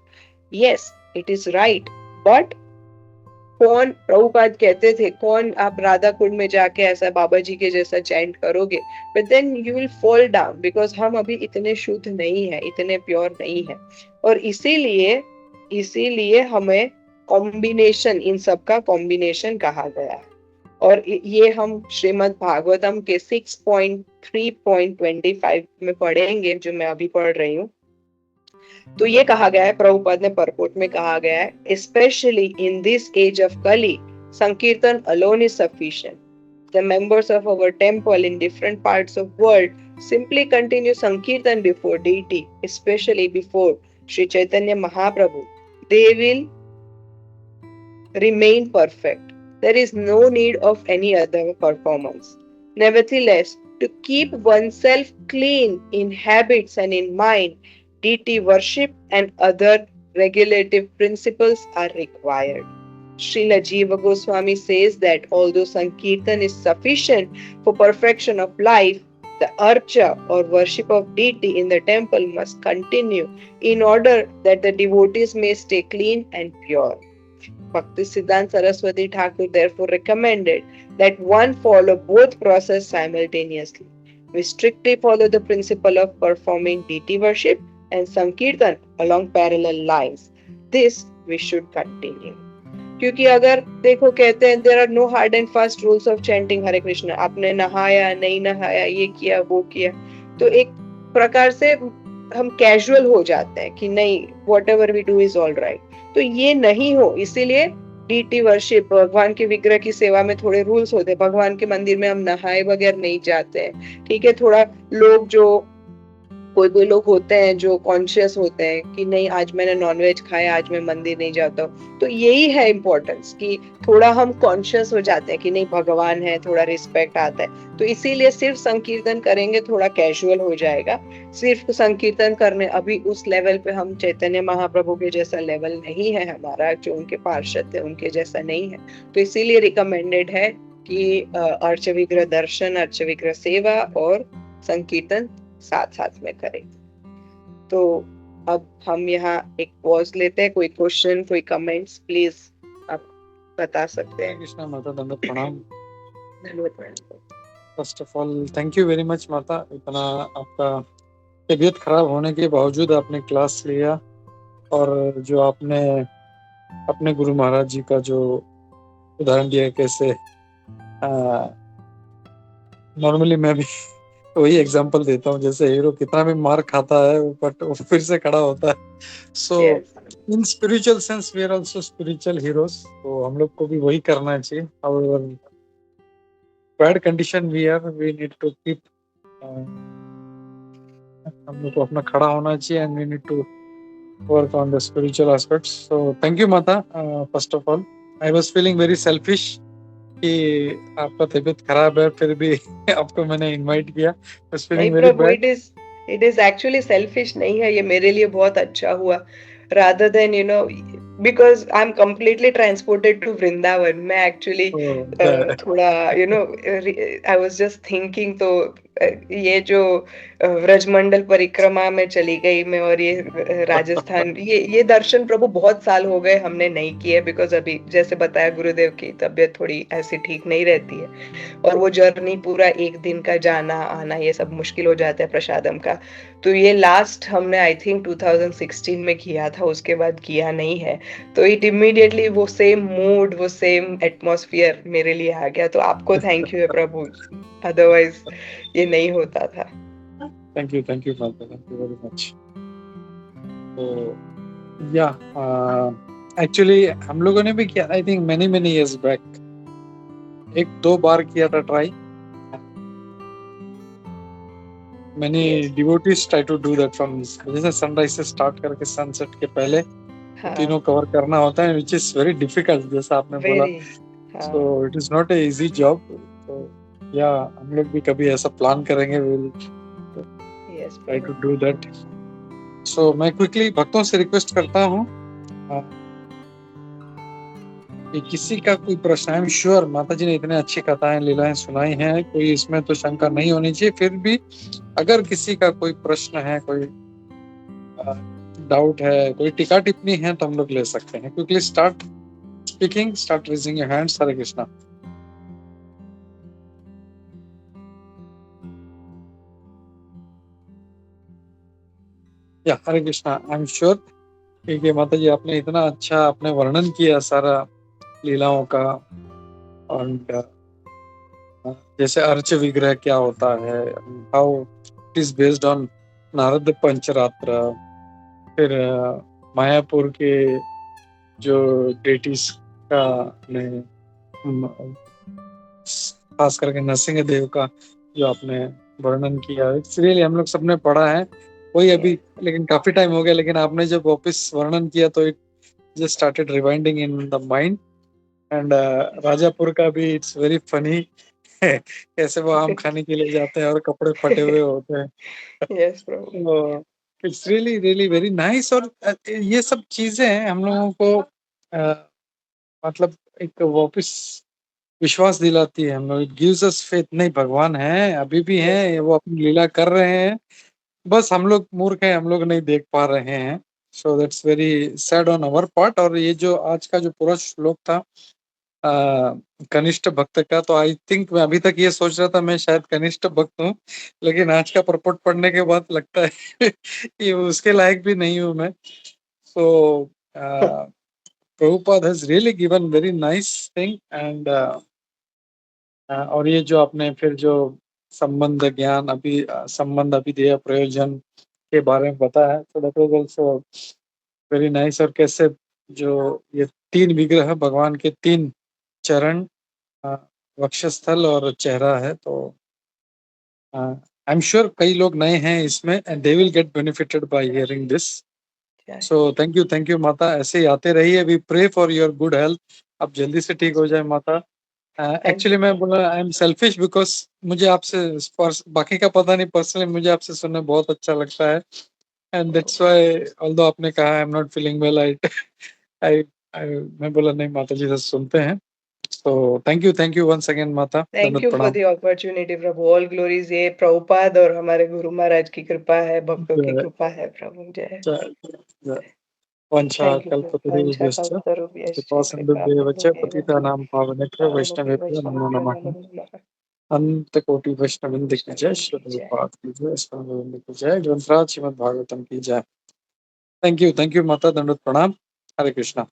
Yes, it is right. But कौन, प्रभुपाद कहते थे, कौन आप राधा कुंड में जाके ऐसा बाबा जी के जैसा चैंट करोगे, but then you will fall down, because हम अभी इतने शुद्ध नहीं है, इतने प्योर नहीं है। और इसीलिए हमें कॉम्बिनेशन, इन सब का कॉम्बिनेशन कहा गया है। और ये हम श्रीमद् भागवतम के 6.3.25 में पढ़ेंगे, जो मैं अभी पढ़ रही हूँ। तो ये कहा गया है, प्रभुपाद ने परपोर्ट में कहा गया है, specially in this age of Kali, sankirtan alone is sufficient. The members of our temple in different parts of world simply continue Sankirtan before deity, especially before Sri Chaitanya Mahaprabhu. They will remain perfect. There is no need of any other performance. Nevertheless, to keep oneself clean in habits and in mind, deity worship and other regulative principles are required. Srila Jiva Goswami says that although Sankirtan is sufficient for perfection of life, the archa or worship of deity in the temple must continue in order that the devotees may stay clean and pure. Bhaktisiddhanta Saraswati Thakur therefore recommended that one follow both process simultaneously. We strictly follow the principle of performing deity worship and Sankirtan along parallel lines. This we should continue. क्योंकि अगर देखो कहते हैं there are no hard and fast rules of chanting Hare Krishna, आपने नहाया नहीं नहाया ये किया वो किया, तो एक प्रकार से हम कैजुअल हो जाते हैं कि नहीं whatever we do is all right, तो ये नहीं हो, इसीलिए डीटी वर्शिप भगवान के विग्रह की सेवा में थोड़े रूल्स होते हैं। भगवान के मंदिर में हम नहाए बगैर नहीं जाते हैं, ठीक है। थोड़ा लोग जो कोई लोग होते हैं जो कॉन्शियस होते हैं कि नहीं आज मैंने नॉनवेज खाया, आज मैं मंदिर नहीं जाता हूँ, तो यही है इम्पोर्टेंस कि थोड़ा हम कॉन्शियस हो जाते हैं कि नहीं भगवान है, थोड़ा रिस्पेक्ट आता है। तो इसीलिए सिर्फ संकीर्तन करेंगे थोड़ा कैजुअल हो जाएगा। सिर्फ संकीर्तन करने अभी उस लेवल पे हम चैतन्य महाप्रभु के जैसा लेवल नहीं है हमारा, जो उनके पार्षद थे उनके जैसा नहीं है। तो इसीलिए रिकमेंडेड है कि अर्च विग्रह दर्शन, अर्च विग्रह सेवा और संकीर्तन साथ साथ में करें। तो अब हम यहाँ एक पॉज लेते हैं। कोई क्वेश्चन, कोई कमेंट्स प्लीज आप बता सकते हैं। कृष्णा माता, दंडवत प्रणाम। धन्यवाद madam. First of all thank you very much माता, इतना आपका तबीयत खराब होने के बावजूद आपने क्लास लिया और जो आपने अपने गुरु महाराज जी का जो उदाहरण दिया कैसे नॉर्मली मैं भी वही एग्जांपल देता हूँ, जैसे हीरो कितना भी मार खाता है बट वो फिर से खड़ा होता है। So in spiritual sense we are also spiritual heroes, तो हम लोग को भी वही करना चाहिए। और bad condition we are, we need to keep, हम लोग को अपना खड़ा होना चाहिए and we need to work on the spiritual aspects. So thank you माता। First of all I was feeling very selfish कि आपका तबीयत खराब है फिर भी आपको मैंने इनवाइट किया। इट इज एक्चुअली सेल्फिश नहीं है, ये मेरे लिए बहुत अच्छा हुआ, rather than because I'm completely transported to Vrindavan. मैं actually थोड़ा I was just thinking, तो ये जो व्रजमंडल परिक्रमा में चली गई मैं, और ये राजस्थान, ये दर्शन प्रभु बहुत साल हो गए हमने नहीं किए, बिकॉज अभी जैसे बताया गुरुदेव की तबीयत थोड़ी ऐसी ठीक नहीं रहती है, और वो जर्नी पूरा एक दिन का जाना आना ये सब मुश्किल हो जाता है प्रसादम का। तो ये लास्ट हमने आई थिंक 2016 में किया था, उसके बाद किया नहीं है। तो इट इमीडिएटली वो सेम मूड, वो सेम एटमॉस्फेयर मेरे लिए आ गया। तो आपको थैंक यू है प्रभु, अदरवाइज ये नहीं होता था। Thank you father, thank you very much. तो या एक्चुअली हम लोगों ने भी किया, I think many years back, 1-2 बार किया था try. Many devotees try to do that from जैसे सनराइज से स्टार्ट करके सनसेट के पहले तीनों कवर करना होता है, which is very difficult जैसा आपने बोला। So it is not a easy job। तो या हम लोग भी कभी ऐसा प्लान करेंगे, we'll try to do that। So मैं क्विकली भक्तों से रिक्वेस्ट करता हूँ कि किसी का कोई प्रश्न, आई एम श्योर माता जी ने इतने अच्छी कथाएं लीलाएं सुनाई हैं, कोई इसमें तो शंका नहीं होनी चाहिए। फिर भी अगर किसी का कोई प्रश्न है, कोई डाउट है, कोई टीका टिप्पणी है, तो हम लोग ले सकते हैं। Quickly start speaking, start raising your hands. Hare Krishna. या Hare Krishna. I am sure क्योंकि माता जी आपने इतना अच्छा आपने वर्णन किया सारा लीलाओं का, और जैसे अर्च विग्रह क्या होता है, how it is based on Narada Pancharatra, फिर मायापुर के जो डेटीज का खास करके नरसिंह देव का जो आपने वर्णन किया, इसलिए हम लोग सबने पढ़ा है वही अभी, लेकिन काफी टाइम हो गया, लेकिन आपने जब वापस वर्णन किया तो it just started rewinding in the mind. And Rajapur का भी इट्स वेरी फनी, कैसे वो आम खाने के लिए जाते हैं और कपड़े फटे हुए होते हैं। Yes bro, it's really really very nice. और ये सब चीजें हम लोगों को मतलब एक वापस विश्वास दिलाती है हम लोग, इट गिव्स अस फेथ, नहीं भगवान है, अभी भी हैं, वो अपनी लीला कर रहे हैं, बस हम लोग मूर्ख हैं, हम लोग नहीं देख पा रहे हैं। So that's very sad on our part. और ये जो आज का जो पूरा श्लोक था कनिष्ठ भक्त का, तो आई थिंक मैं अभी तक ये सोच रहा था मैं शायद कनिष्ठ भक्त हूँ, लेकिन आज का प्रपट पढ़ने के बाद लगता है कि उसके लायक भी नहीं हूँ मैं। सो Prabhupada has really given very nice thing and और ये जो आपने फिर जो संबंध ज्ञान अभी संबंध अभिधेय प्रयोजन के बारे में बताया, तो that was also very nice. और कैसे जो ये 3 विग्रह भगवान के 3 चरण, वक्षस्थल और चेहरा है, तो आई एम श्योर कई लोग नए हैं इसमें and they will get benefited by hearing this. So thank you mata, ऐसे ही आते रहिए। We pray for your good health, आप जल्दी से ठीक हो जाए माता। एक्चुअली मैं बोला आई एम सेल्फिश बिकॉज मुझे आपसे बाकी का पता नहीं, पर्सनली मुझे आपसे सुनने बहुत अच्छा लगता है एंड दैट्स व्हाई ऑल्दो आपने कहा I am not feeling well, I I मैं बोला नहीं माता जी से सुनते हैं। तो थैंक यू वंस अगेन माता, थैंक दंडवत यू फॉर प्रणाम। द अपॉर्चुनिटी प्रभु। ऑल ग्लोरीज ये प्रभुपाद और हमारे गुरु महाराज की कृपा है, भक्तों की जय कृपा है प्रभु। जय जय जय। वंशा थैंक यू कल्पतरुभ्यश्च कृपा सिन्धुभ्येव च पतितानां पावनेभ्यो वैष्णवेभ्यो नमो नमः। अनंत कोटि वैष्णववृंद की जय, श्री प्रभुपाद की जय, स्कंद गोविंद की जय, ग्रंथराज श्रीमद् भागवतम की जय। थैंक यू माता, दंडवत प्रणाम। हरे कृष्णा।